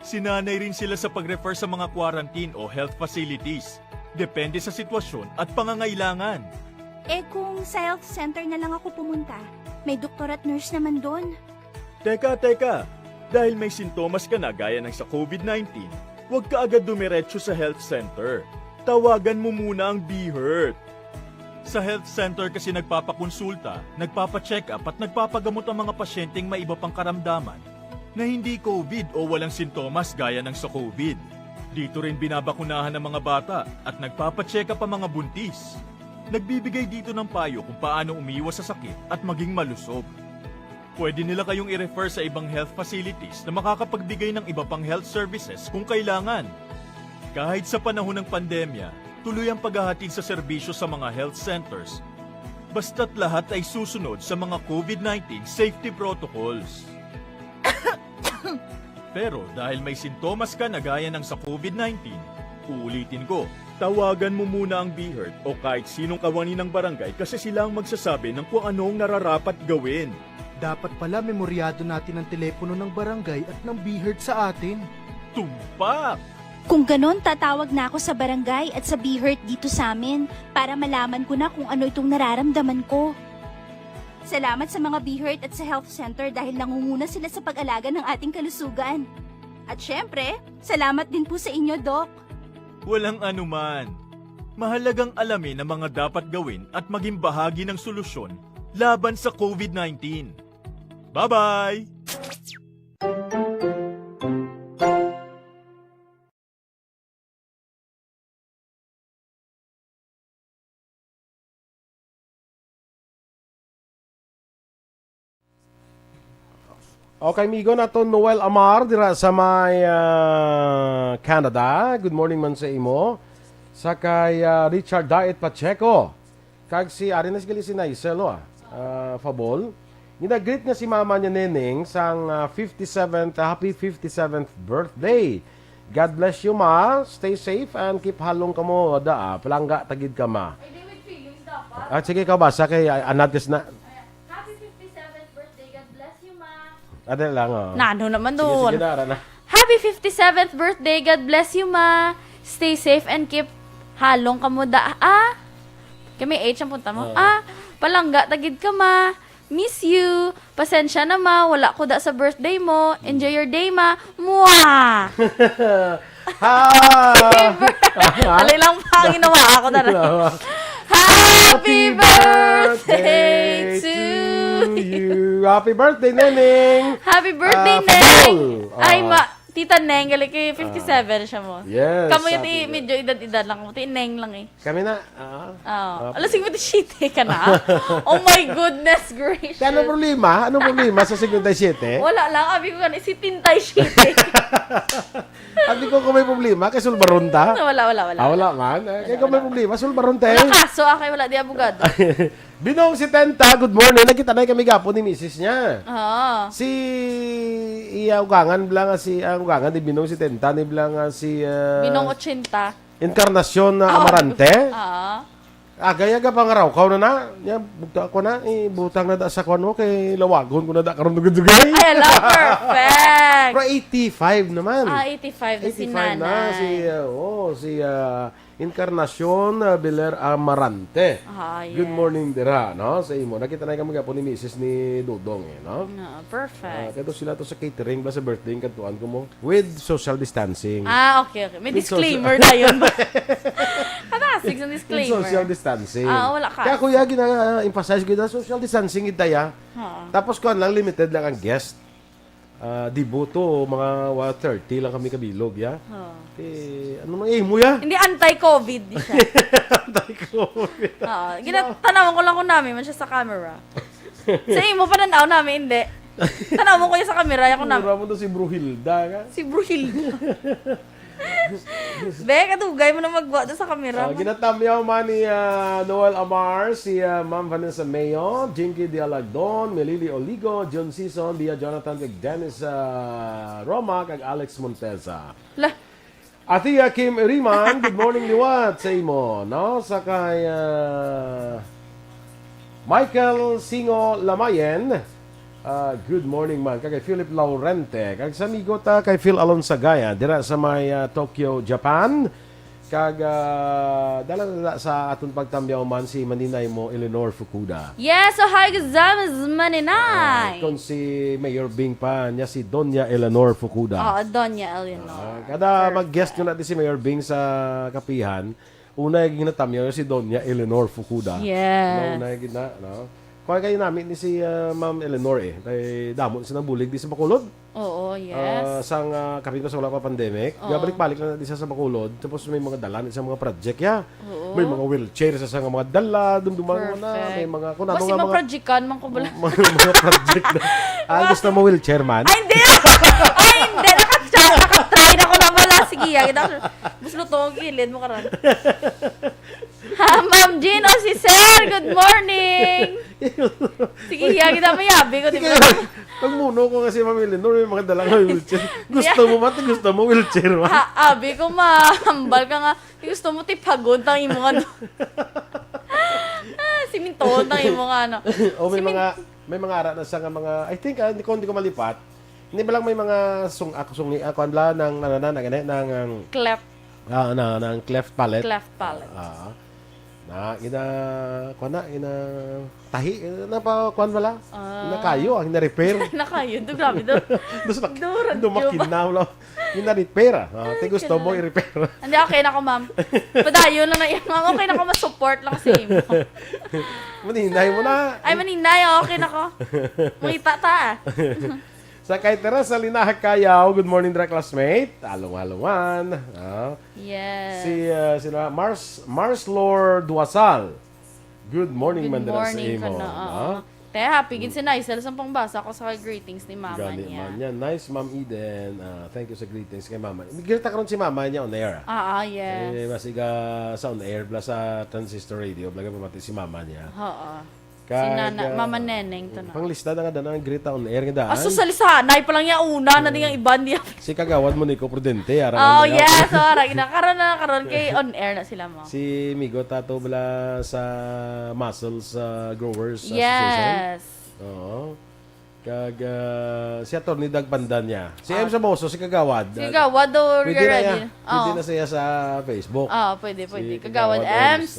Sinanay rin sila sa pag-refer sa mga quarantine o health facilities. Depende sa sitwasyon at pangangailangan. Eh kung sa health center na lang ako pumunta, may doktor at nurse naman doon. Teka. Dahil may sintomas ka na gaya ng sa COVID-19, huwag ka agad dumiretso sa health center. Tawagan mo muna ang BHERT. Sa health center kasi nagpapakonsulta, nagpapacheck up at nagpapagamot ang mga pasyenteng may iba pang karamdaman na hindi COVID o walang sintomas gaya ng sa COVID. Dito rin binabakunahan ng mga bata at nagpapacheck up ang mga buntis. Nagbibigay dito ng payo kung paano umiwas sa sakit at maging malusog. Pwede nila kayong i-refer sa ibang health facilities na makakapagbigay ng iba pang health services kung kailangan. Kahit sa panahon ng pandemya, tuloy ang paghahatid sa serbisyo sa mga health centers. Basta't lahat ay susunod sa mga COVID-19 safety protocols. Pero dahil may sintomas ka na gaya ng sa COVID-19, uulitin ko, tawagan mo muna ang BHERT o kahit sinong kawani ng barangay kasi sila ang magsasabi ng kung anong nararapat gawin. Dapat pala memoryado natin ang telepono ng barangay at ng BHERT sa atin. Tumpak! Kung ganon, tatawag na ako sa barangay at sa BHERT dito sa amin para malaman ko na kung ano itong nararamdaman ko. Salamat sa mga BHERT at sa health center dahil nangunguna sila sa pag-alaga ng ating kalusugan. At syempre, salamat din po sa inyo, Doc. Walang anuman. Mahalagang alamin ang mga dapat gawin at maging bahagi ng solusyon laban sa COVID-19. Bye-bye! Okay, migo na to Noel Amar dira sa may Canada. Good morning man sa imo. Sa kay Richard Daet Pacheco. Kag si Arinas gali si Naiselo Fabol. Ginagreet nga si mama niya Neneng sang 57th happy 57th birthday. God bless you ma. Stay safe and keep halong kamo da. Palangga tagid ka ma. Ay, di with feelings dapat. At sige ka basa kay Anatis na. Happy 57th birthday. God bless you, ma. Adel lang oh. Nano naman Sige, doon. sige na. Happy 57th birthday. God bless you, ma. Stay safe and keep halong kamo da. Kami H ang punta mo. Palangga tagid ka, ma. Miss you. Pasensya na, ma. Wala ko da sa birthday mo. Enjoy your day, ma. Mwah! Alay lang pa ang ginawa ako na rin. Happy birthday to you. Happy birthday, Neneng. Happy birthday, Neng. Ay, Tita Neng, gali kay 57 siya mo. Yes. Kamo yung medyo edad-edad lang mo. Neng lang eh. Kami na. Alas, 57 ka na? Oh my goodness gracious. Anong problema? Anong problema sa 57? Wala lang. Abi ko ganun, si Tintay 57. Abi ko kung may problema, kay sulbaron ta? Wala. Wala man. Kaya kung may problema, sulbaron ta. Wala kaso, wala di abogado. Binong si Tenta, good morning. Nakita na kami gapo ni misis niya. Si ugangan blang si ugangan di Binong si Tenta ni blang si Binong 80. Encarnacion Amarante. Gaya ka pangaraw kaw na. Nya bugta ko na butang na da sa kuno kay lawagon ko na da karon dugay. Ay, perfect. Pero 85 naman. 85 si Nanay. Na si Encarnacion Beler Amarante. Yes. Good morning dira, no? Sa imo. Nakita na kami gapo ni Mrs. ni Dudong, no? Perfect. Kaya sila to sa catering ba sa birthday katuan ko mo with social distancing. Okay. May disclaimer na yun. Kasig sa disclaimer. With social distancing. Wala ka. Kaya kuya, gina-emphasize ko na social distancing itaya. Tapos ko lang, limited lang ang guest. Dibuto, mga 30 lang kami kabilog, ya? Ano mga mo, ya? Hindi, anti-COVID siya. Anti-COVID. Tanawan ko lang kung namin man siya sa camera. Sa imo, pananaw namin, hindi. Tanawan ko yung sa camera, ako namin. Mura mo to si Bruhilda, ka? Si Bruhilda. Katugay mo na magwa doon sa camera. Ginatamyaw man ni Noel Amar, si Ma'am Vanessa Mayo, Jinky Dialagdon, Melili Oligo, John Sison, Bia Jonathan, kag Dennis Roma, kag Alex Monteza. Ati Kim Riman, good morning liwat sa imo, no? Sa kay Michael Singo Lamayen, good morning man. Kay Philip Laurente, kag sa amigo ta kay Phil Alonsagaya, dira sa may Tokyo, Japan. Kag dala sa aton pagtambyaw man si maninay mo Eleanor Fukuda. Yes, so hi guys, maninay. Kung si Mayor Bing pa niya si Doña Eleanor Fukuda. Doña Eleanor. Kada mag-guest ko natin si Mayor Bing sa kapihan, una yung ginatamyaw si Doña Eleanor Fukuda. Yes. Una yung gina, no? Kaya kayo namin ni si Ma'am Eleanor Kay damo siya ng bulig di sa Bacolod. Oo, yes. Sang kapit pa sa wala pa pandemic. Gabalik-balik na di sa Bacolod. Tapos may mga dalan sa mga project ya. May mga wheelchair sa mga dala, dumdumang na. May mga kuno nga mga projectan man ko bala. mga project na. Gusto mo wheelchair man? Ay, hindi! Nakatry na ko na wala. Sige, gusto to, gilid mo karon. Ma'am Jean o si Sir, good morning! Sige, kita mayabi ko. Pag muno ko kasi Ma'am Eleanor, may mga dalang wheelchair. Gusto mo mati, gusto mo wheelchair man? Abi ko mahambal ka nga. Gusto mo tipagod tang imo nga. Simintoon tang imo nga. O may mga ara na sa nga mga, I think, hindi ko malipat, hindi ba lang may mga akwanla ng Cleft. ng cleft palate. Cleft palate. Tahi, kwan wala? Nakayo, ang na-repair. Nakayo, grabe doon. Dumakinaw lang. Na-repair. Gusto mo i-repair. Hindi, okay na ko, ma'am. Padayon lang na yan, ma'am. Okay na ko, ma-support lang kasi mo. Maninay mo na. Ay, maninay, okay na ko. Makita ta. Sa kay Teresa Linahag Kayaw, good morning, dra classmate. Along-alongan. Yes. Si Mars Lord Duasal. Good morning, Good Mandela morning sa imo. ka na. Te, happy gid si Naisel sa pangbasa ko sa greetings ni mama Gali niya. man yan. Nice, Ma'am Eden. Thank you sa greetings kay mama. Girta karon si mama niya on air. Yes. Masiga sa on air, bla sa transistor radio, blaga pamati si mama niya. Oo. Si Mama Neneng to na. Panglista na nga ang Greta on air nga daan. Aso sa lisanay pa lang niya una na ding iban niya. Si kagawad mo Nico Prudente. Yes. Karon kay on air na sila mo. Si Migo Tato bala sa Muscles Growers Association. Yes. Oo. Si Atty. Dag Pandan niya. Si M. Aboso, si Kagawad. Si Kagawad do ready na siya sa Facebook. Pwede. Si Kagawad Ems.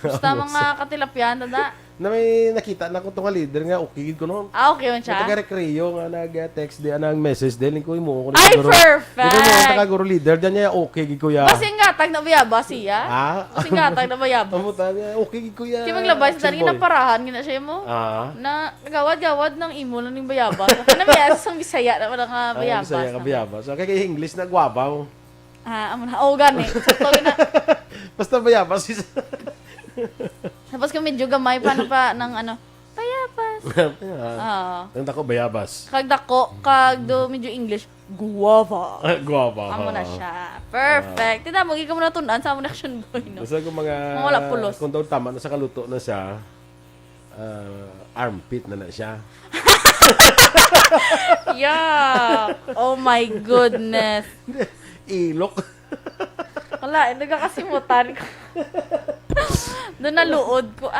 Basta mga katilapyan na na may nakita na ko itong leader nga, okay ko noon. Okay yun siya? Taga-recreo nga nag-text di, anang message din. Lingko mo. Ay, perfect! Lingko mo, taga-guru leader. Diyan niya, okay kuya. Basi nga, tag na bayaba siya. Basi nga, tag na bayaba. Pamuta niya, okay kuya. Kaya maglabay sa tali na parahan, gina siya mo. Na gawad-gawad ng imo lang yung bayaba. Kaya may asang bisaya na walang bayabas. Bisaya ka bayabas. So, kaya English na gwabaw. Gani. Sakto na. Basta bayabas. Tapos kung medyo gamay pa ng bayabas. Ang dako bayabas. Kag dako, do medyo English, guava. Guava. Amo na siya. Perfect. Tita, mo ikaw mo na tunan sa among action boy, no? Basta kung mga, wala pulos. Kung daw tama na sa kaluto na siya, armpit na siya. Yeah. Oh my goodness. Ilok. Wala, nagkakasimutan ko. Doon naluod ko,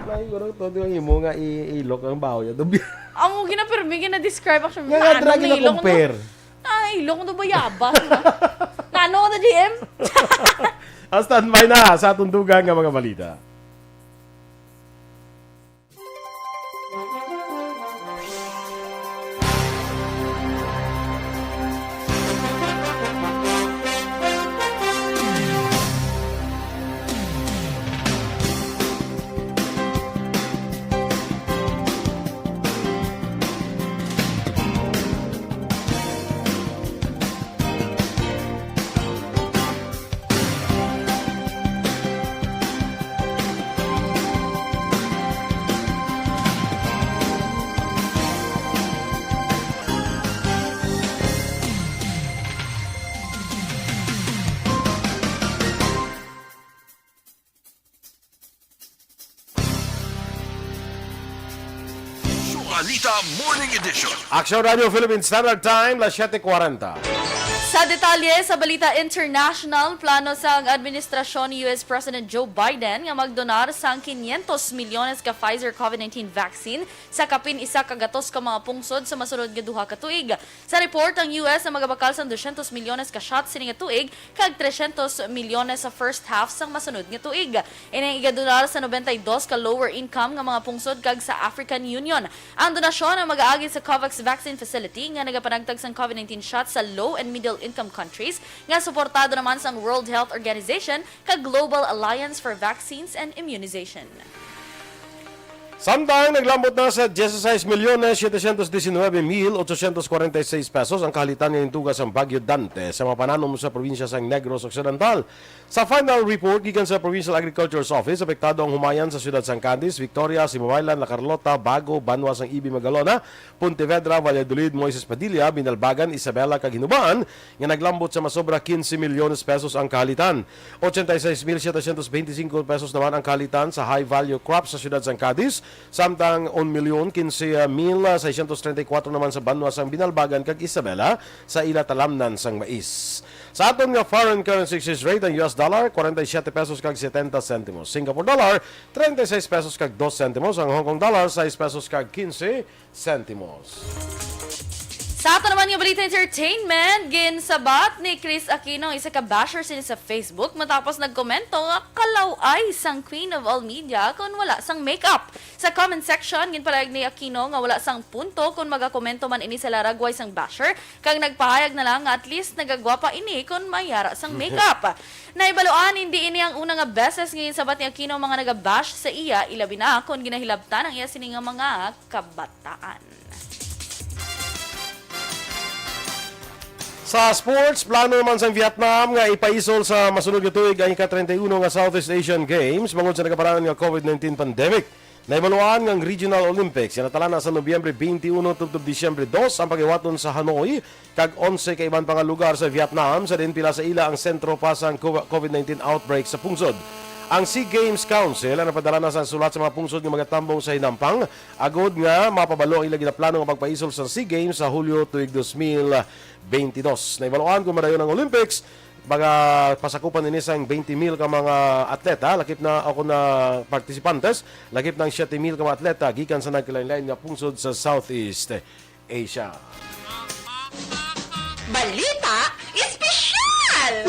May gurong to, yung imo nga ilok ang baho niya. Amo gina-permi, gina-describe ako. Nga nga, gina-compare. Ilok ko bayabas. Nano ko na, GM? Standby na sa tundugan ng mga balita. Balita Morning Edition. Aksyon Radio Philippine Standard Time, las 7:40. Sa detalye sa Balita International, plano sa administrasyon ni US President Joe Biden nga magdonar sang 500 milyones ka Pfizer COVID-19 vaccine sa kapin isa kagatos ka mga pungsod sa masunod nga duha ka tuig. Sa report, ang US na magabakal sang 200 milyones ka shots sini nga tuig kag 300 milyones sa first half sang masunod nga tuig. Ining igadonar sa 92 ka lower income nga mga pungsod kag sa African Union. Ang donasyon ang mag-aagi sa COVAX Vaccine Facility nga nagapanagtag sang COVID-19 shots sa low and middle income countries nga suportado naman sa World Health Organization kag Global Alliance for Vaccines and Immunization. Samtang naglambot na sa 16,719,846 pesos ang kahalitan ng tugas ng Baguio Dante sa mga pananom sa probinsya sa Negros Occidental. Sa final report, gikan sa Provincial Agriculture's Office, apektado ang humayan sa siyudad San Candis, Victoria, Simabaylan, La Carlota, Bago, Banwa, Sang Ibi, Magalona, Pontevedra, Valladolid, Moises Padilla, Binalbagan, Isabela, Kaginubaan, nga naglambot sa masobra 15 milyones pesos ang kahalitan. 86,725 pesos naman ang kahalitan sa high-value crops sa siyudad San Candis, Samtang 1,015,634 naman sa Banwa sang Binalbagan kag Isabela sa ila talamnan sang mais. Sa aton nga foreign currency exchange rate, ang US dollar 47 pesos kag 70 centimos. Singapore dollar 36 pesos kag 2 centimos. Ang Hong Kong dollar 6 pesos kag 15 centimos. Sa ato naman nga balita entertainment, ginsabat ni Chris Aquino isa ka basher sila sa Facebook matapos nagkomento nga kalaway sang Queen of All Media kung wala sang makeup. Sa comment section, ginpalayag ni Aquino nga wala sang punto kung magakomento man ini sa laragway sang basher, kag nagpahayag na lang nga at least nagagwapa ini kung mayara sang makeup. Naibaluan, hindi ini ang una nga beses ngayon sabat ni Aquino mga nagabash sa iya, ilabi na kung ginahilabtan ang iya sini nga mga kabataan. Sa sports, plano naman sa Vietnam nga ipaisol sa masunod nga tuig ang ika-31 nga Southeast Asian Games bangod sa nagaparaan nga COVID-19 pandemic. Naibaluan ng Regional Olympics yan natala na sa Nobyembre 21 tungtod Disyembre 2 ang pagiwaton sa Hanoi kag 11 ka ibang pang lugar sa Vietnam sa din pila sa ila ang sentro pa sa COVID-19 outbreak sa pungsod. Ang SEA Games Council ang napadala na sa sulat sa mga pungsod ng mga tambong sa Hinampang agod nga mapabalo ang ilang ginaplano nga pagpaisol sa SEA Games sa Hulyo tuig 2022. Naibaluan kung madayon ng Olympics baga pasakupan ini sang 20,000 ka mga atleta lakip na ako na partisipantes lakip ng 7,000 ka mga atleta gikan sa nagkalain-lain nga pungsod sa Southeast Asia. Balita espesyal!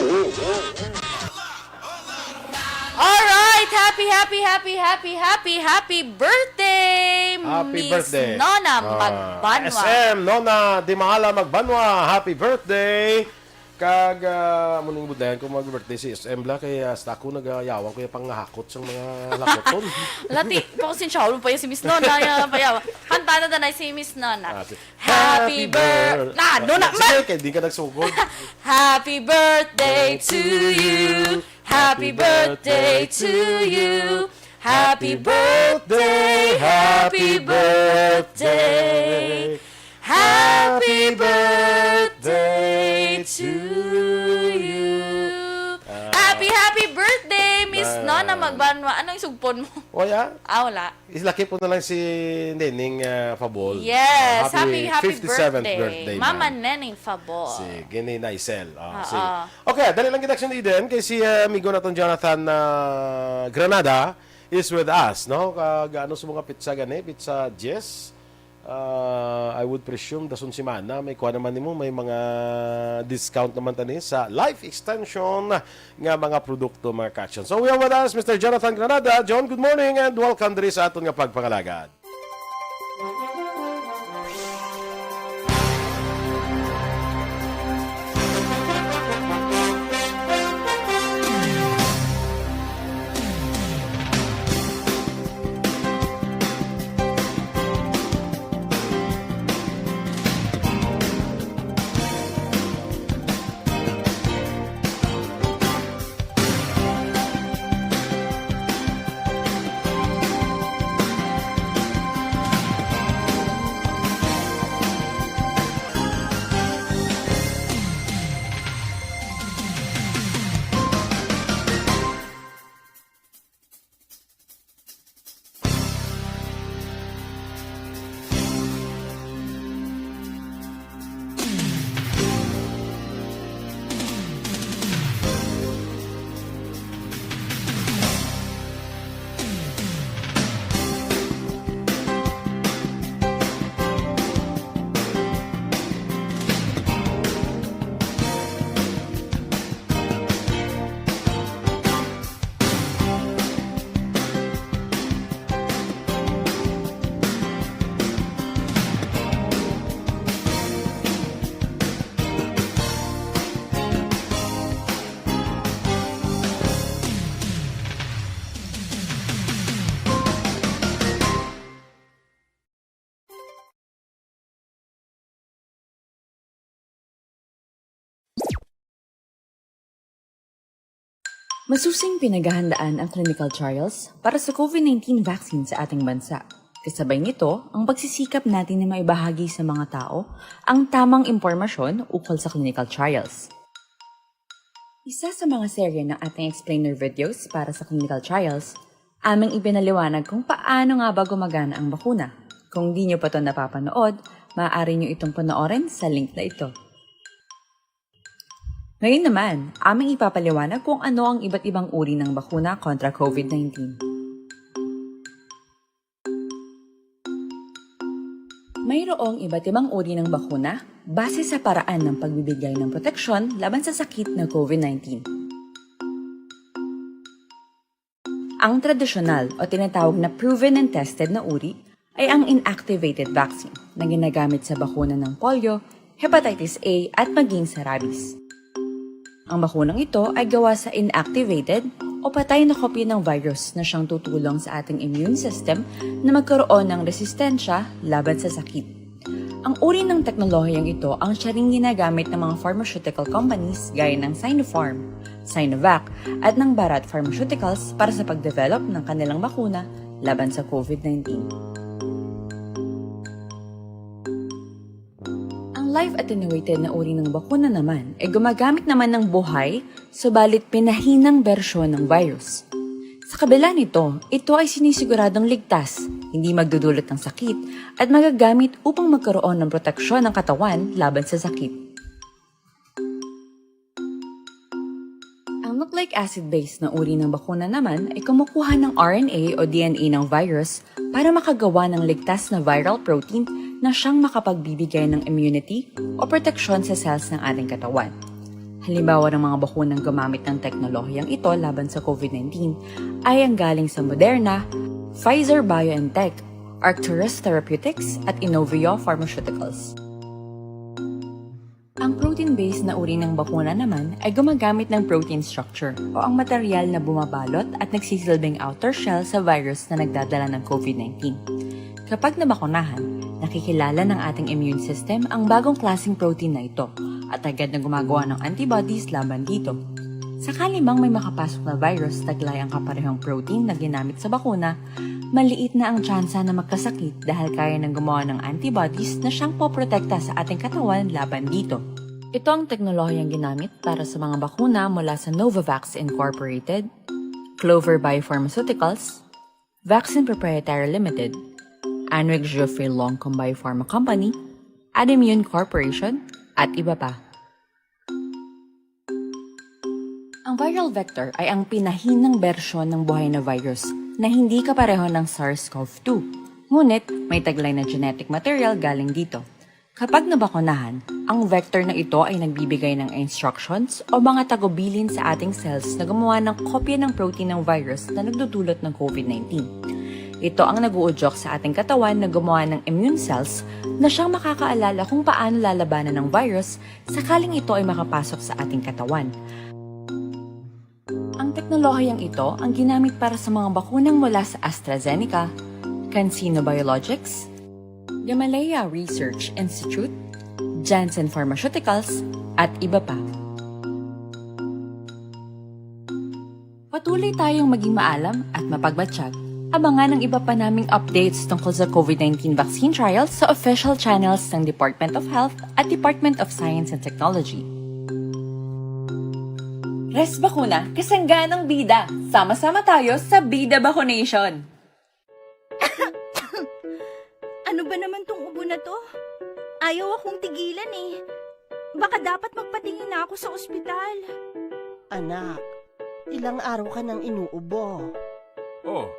Alright! Happy birthday! Happy Miss birthday! Nona Magbanwa. SM Nona Di Mahala Magbanwa. Happy birthday! Kag muning budayan kung mag-birthday si SM Bla kaya hasta ako nagayawang ko yung panghakot sa mga lakoton. Lati, pakusinsya pa yung si Miss Nona. Payawa. Kanta na danay si Miss Nona. Happy birthday! Nona man! Sige, hindi ka nagsugod. Happy birthday to you! Happy birthday to you! Happy birthday! Happy birthday! Happy birthday to you! Happy birthday, Miss Nona Magbanwa. Anong sugpon mo? Wala. Wala. Islaki po na lang si Nening Fabol. Yes, happy 57th birthday. Mama Nening Fabol. Si Gini Naisel. Okay, dali lang kita action Eden kay si amigo naton Jonathan Granada is with us, no? Kag ano sa mga pizza gani, pizza Jess. I would presume dason si Mana may kuha naman nimo may mga discount naman tani sa life extension nga mga produkto mga Aksyon. So we are with us Mr. Jonathan Granada. John, good morning and welcome diri sa aton nga pagpangalagad. Masusing pinaghahandaan ang clinical trials para sa COVID-19 vaccine sa ating bansa. Kasabay nito, ang pagsisikap natin na maibahagi sa mga tao ang tamang impormasyon ukol sa clinical trials. Isa sa mga serye ng ating explainer videos para sa clinical trials Aming ipinaliwanag kung paano nga ba gumagana ang bakuna. Kung di nyo pa ito napapanood, maaari nyo itong panoorin sa link na ito. Ngayon naman, aming ipapaliwanag kung ano ang iba't ibang uri ng bakuna kontra COVID-19. Mayroong iba't ibang uri ng bakuna base sa paraan ng pagbibigay ng proteksyon laban sa sakit na COVID-19. Ang tradisyonal o tinatawag na proven and tested na uri ay ang inactivated vaccine na ginagamit sa bakuna ng polio, hepatitis A at maging sa rabies. Ang bakunang ito ay gawa sa inactivated o patay na kopya ng virus na siyang tutulong sa ating immune system na magkaroon ng resistensya laban sa sakit. Ang uri ng teknolohiyang ito ang siya ring ginagamit ng mga pharmaceutical companies gaya ng Sinopharm, Sinovac at ng Bharat Pharmaceuticals para sa pagdevelop ng kanilang bakuna laban sa COVID-19. Live-attenuated na uri ng bakuna naman ay gumagamit naman ng buhay, subalit pinahinang bersyon ng virus. Sa kabila nito, ito ay sinisiguradong ligtas, hindi magdudulot ng sakit, at magagamit upang magkaroon ng proteksyon ng katawan laban sa sakit. Ang nucleic acid-based na uri ng bakuna naman ay kumukuha ng RNA o DNA ng virus para makagawa ng ligtas na viral protein na siyang makapagbibigay ng immunity o proteksyon sa cells ng ating katawan. Halimbawa ng mga bakunang gumamit ng teknolohiyang ito laban sa COVID-19 ay ang galing sa Moderna, Pfizer-BioNTech, Arcturus Therapeutics at Inovio Pharmaceuticals. Ang protein-based na uri ng bakuna naman ay gumagamit ng protein structure o ang material na bumabalot at nagsisilbing outer shell sa virus na nagdadala ng COVID-19. Kapag nabakunahan, nakikilala ng ating immune system ang bagong klaseng protein na ito at agad na gumagawa ng antibodies laban dito. Sakali mang may makapasok na virus taglay ang kaparehong protein na ginamit sa bakuna, maliit na ang tsansa na magkasakit dahil kaya nang gumawa ng antibodies na siyang poprotekta sa ating katawan laban dito. Ito ang teknolohiyang ginamit para sa mga bakuna mula sa Novavax Incorporated, Clover Biopharmaceuticals, Vaccine Proprietary Limited, Anwick Geoffrey Longcom Biopharma Company, Adimmune Corporation, at iba pa. Ang viral vector ay ang pinahinang bersyon ng buhay na virus na hindi kapareho ng SARS-CoV-2, ngunit may taglay na genetic material galing dito. Kapag nabakunahan, ang vector na ito ay nagbibigay ng instructions o mga tagubilin sa ating cells na gumawa ng kopya ng protein ng virus na nagdudulot ng COVID-19. Ito ang nag-uudyok sa ating katawan na gumawa ng immune cells na siyang makakaalala kung paano lalabanan ng virus sakaling ito ay makapasok sa ating katawan. Ang teknolohiyang ito ang ginamit para sa mga bakunang mula sa AstraZeneca, CanSino Biologics, Gamaleya Research Institute, Janssen Pharmaceuticals, at iba pa. Patuloy tayong maging maalam at mapagmatsyag. Abangan ang iba pa naming updates tungkol sa COVID-19 vaccine trials sa official channels ng Department of Health at Department of Science and Technology. Res Bakuna, kasangganang bida. Sama-sama tayo sa Bida Vaccination. Ano ba naman tong ubo na to? Ayaw akong tigilan eh. Baka dapat magpatingin na ako sa ospital. Anak, ilang araw ka nang inuubo. Oh,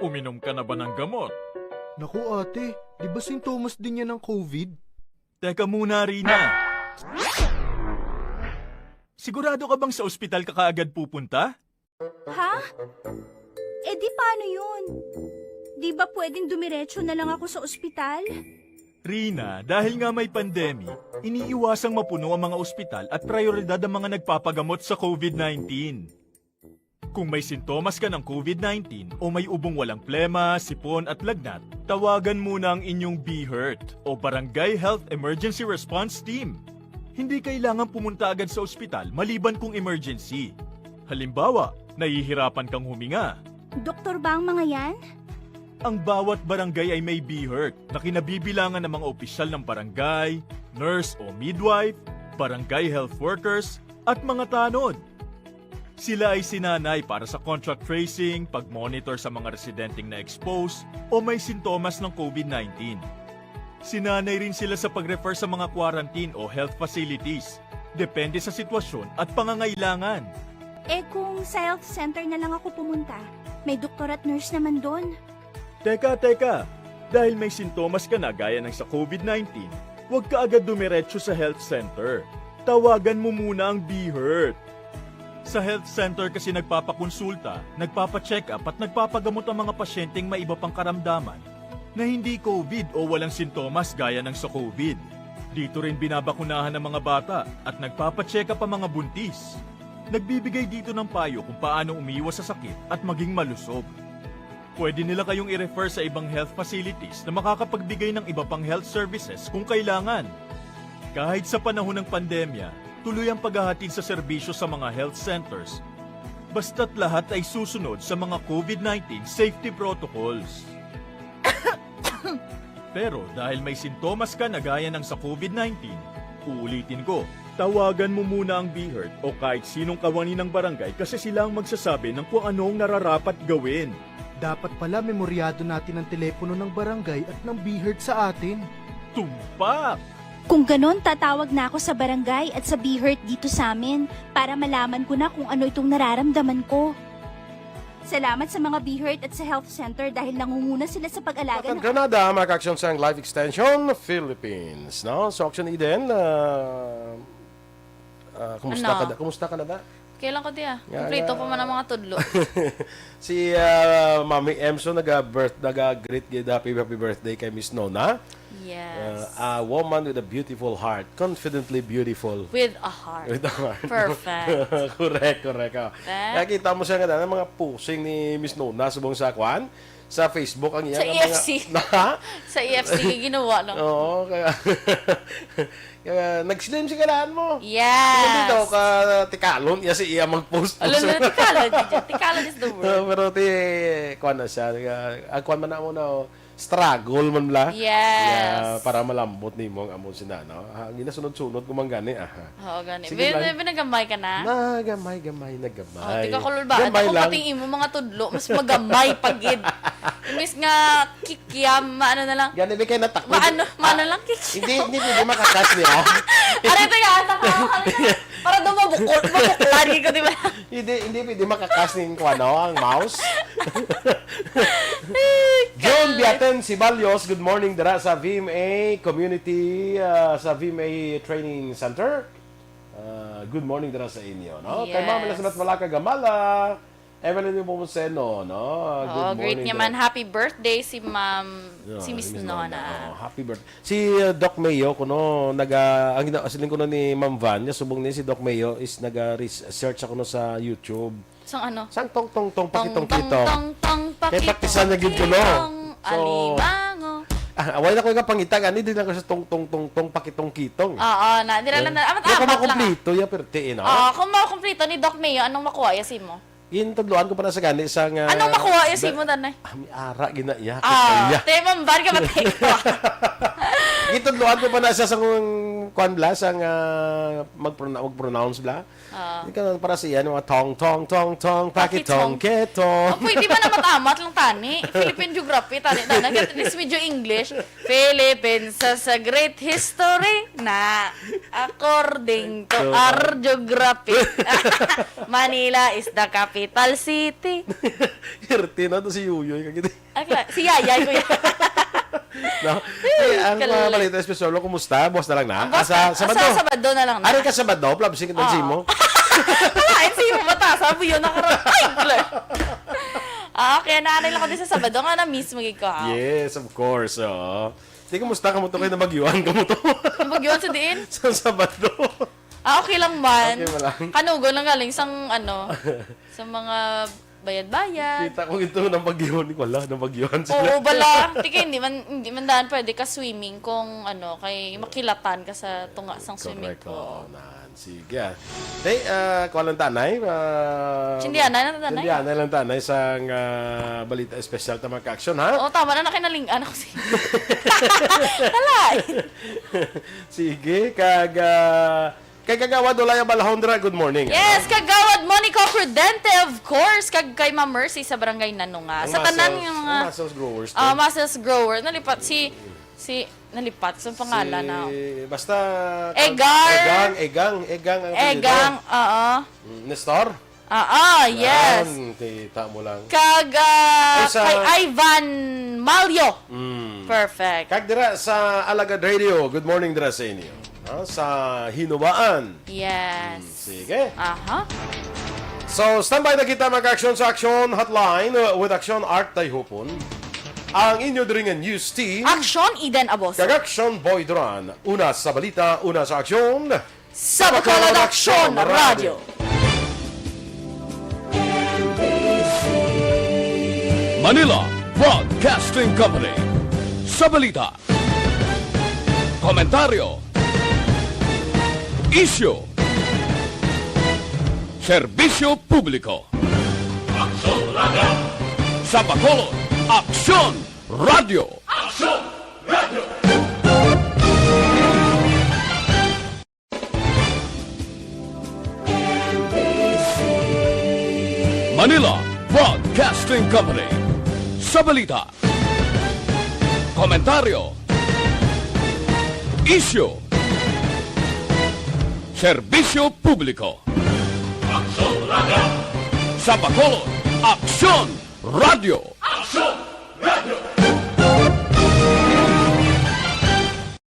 uminom ka na ba ng gamot? Naku ate, di ba sintomas din yan ng COVID? Teka muna, Rina. Sigurado ka bang sa ospital ka kaagad pupunta? Ha? Eh di paano yun? Di ba pwedeng dumiretso na lang ako sa ospital? Rina, dahil nga may pandemic, iniiwasang mapuno ang mga ospital at prioridad ang mga nagpapagamot sa COVID-19. Kung may sintomas ka ng COVID-19 o may ubong walang plema, sipon at lagnat, tawagan muna ang inyong BHERT o Barangay Health Emergency Response Team. Hindi kailangan pumunta agad sa ospital maliban kung emergency. Halimbawa, nahihirapan kang huminga. Doktor ba ang mga yan? Ang bawat barangay ay may BHERT na kinabibilangan ng mga opisyal ng barangay, nurse o midwife, barangay health workers, at mga tanod. Sila ay sinanay para sa contact tracing, pag-monitor sa mga residenteng na-expose o may sintomas ng COVID-19. Sinanay rin sila sa pag-refer sa mga quarantine o health facilities, depende sa sitwasyon at pangangailangan. Kung sa health center na lang ako pumunta, may doktor at nurse naman doon. Teka, dahil may sintomas ka na gaya ng sa COVID-19, huwag ka agad dumiretso sa health center. Tawagan mo muna ang BHERT. Sa health center kasi nagpapakonsulta, nagpapacheck up at nagpapagamot ang mga pasyenteng may iba pang karamdaman na hindi COVID o walang sintomas gaya ng sa COVID. Dito rin binabakunahan ng mga bata at nagpapacheck up ang mga buntis. Nagbibigay dito ng payo kung paano umiwas sa sakit at maging malusog. Pwede nila kayong i-refer sa ibang health facilities na makakapagbigay ng iba pang health services kung kailangan. Kahit sa panahon ng pandemya, tuloy ang paghahatid sa serbisyo sa mga health centers. Basta't lahat ay susunod sa mga COVID-19 safety protocols. Pero dahil may sintomas ka na gaya ng sa COVID-19, uulitin ko, tawagan mo muna ang BHERT o kahit sinong kawani ng barangay kasi sila ang magsasabi ng kung anong nararapat gawin. Dapat pala memoryado natin ang telepono ng barangay at ng BHERT sa atin. Tumpak! Kung ganon, tatawag na ako sa barangay at sa BHERT dito sa amin para malaman ko na kung ano itong nararamdaman ko. Salamat sa mga BHERT at sa health center dahil nangunguna sila sa pag-alaga At Granada, mga ka-aksyon sa Live Extension Philippines. No? So, Aksyon Eden, kumusta ka na da? Kailan ko diya? Kompleto pa man ang mga tudlo. Si Mami Emso nag-greet happy birthday kay Miss Nona. Yes. A woman with a beautiful heart. Confidently beautiful. With a heart. With a heart. Perfect. correct. Kaya kita mo siya nga ng mga pusing ni Miss Nona subong sa kwan. Sa Facebook ang iyang sa EFC. Sa EFC ginawa no. Oo, kaya nag-slim si kalaan mo. Yes. Hindi daw ka tikalon, si iya mag-post. Alam na, tikalon is the word. Pero kuwan na siya. Ang kuwan man na mo na, struggle man la. Yes. Para malambot ni mo ang amon sina, no? Ginasunod-sunod ko man gani. Oo, gani. Binagamay ka na? Nagamay. Oh, tika kulol ba? At kung pating imo mga tudlo, mas magamay pagid. Imbis nga kikiam, ano na lang. Gani, kayo natakbo. Maano lang kikiam. Hindi makakas niya. Aray, taga, para daw mabuklari ko, di ba? Hindi makakas ni ang mouse. John Biaten Sibalios, good morning dara sa VMA Community, sa VMA Training Center. Good morning dara sa inyo, no? Yes. Kay Ma'am Elizabeth Malaka Gamala, Evelyn Pumuseno, no? Good great morning. niya man. Happy birthday si Miss Nona. Happy birthday. Si Doc Mayo, kuno ang asilin ko ni Ma'am Vanya, subong ni si Doc Mayo is naga-research ako sa YouTube. Sang ano? Sang tong pakitong kitong. Tong Kaya praktisan na gid ko no. Alimango. Away na ko nga pangitag ani din ako sa tong pakitong kitong. Oo, na dira lang amat Kung lang. makumpleto ya perti no. Kung makumpleto ni Doc Mayo, anong makuha yasin mo? Gintudloan ko pa na sa gani sang anong makuha yasin mo tanay? Ami ara gina ya. Te mambar ka matay ko. Gintudloan ko pa na sa sang kwan sang mag-pronounce bla. Hindi ka para siya mga tong pakitong ketong. Pwede ba na matamat lang tani? Philippine Geography tani at least medyo English. Philippines sa great history na according to our geography. Manila is the capital city. Hirti na to si Yuyoy kagiti. Si Yayay ko yan. No? Ang balita espesyal, kumusta? Boss na lang na? Sabado. Sabado na lang na. Ari ka Sabado, plabsing kita si mo. Wala, si mo mata. Sabi yun, ay, Claire. Kaya naanay lang ko din sa Sabado. Nga na-miss mo ko. Yes, of course. Di, kumusta ka mo to kayo na magyuan ka mo to? Magyuan sa diin? Sa Sabado. Okay lang man. Okay lang. Kanugo lang galing sa mga bayad-bayad. Kita ko ito ng bagyuhan ni Wala, ng bagyuhan sila. Oo, bala. Tika, hindi man daan pwede ka swimming kung kay makilatan ka sa tunga sang swimming pool. Sige. Hey, kuha lang tanay. Sindihanay lang tanay sa balita espesyal ta mga ka-aksyon, ha? Oo, tama na nakinalingan ako siya. Talay. Sige, Kay Kagawad Olaya Balahondra, good morning. Yes, Kagawad Monica Prudente, of course. Kay Ma'am Mercy sa Barangay Nanunga. Sa tanan yung mga... Mussels growers. Mussels grower. Nalipat nalipat. Sa pangalan na. Basta... Egang, oo. Nestor? Yes. Tita mo lang. Kay Ivan Malyo. Perfect. Kag dira sa Alagad Radio, good morning dira sa inyo. Sa Hinubaan. Yes. Sige. So, standby na kita mag-aksyon sa Aksyon Hotline with Aksyon Art Tayhupon. Ang inyo diringan news team. Aksyon Eden Aboso. Kag Aksyon Boy Duran. Una sa balita, una sa aksyon. Sa Bacolod Aksyon Radio. Manila Broadcasting Company. Sa balita. Komentaryo. Isyu. Serbisyo publiko. Aksyon Radio. Sa Bacolod, Aksyon Radio. Aksyon Radio. Manila Broadcasting Company. Sa balita. Komentaryo. Isyu. Serbisyo publiko. Aksyon Radio. Sa Bacolod, Aksyon Radio. Aksyon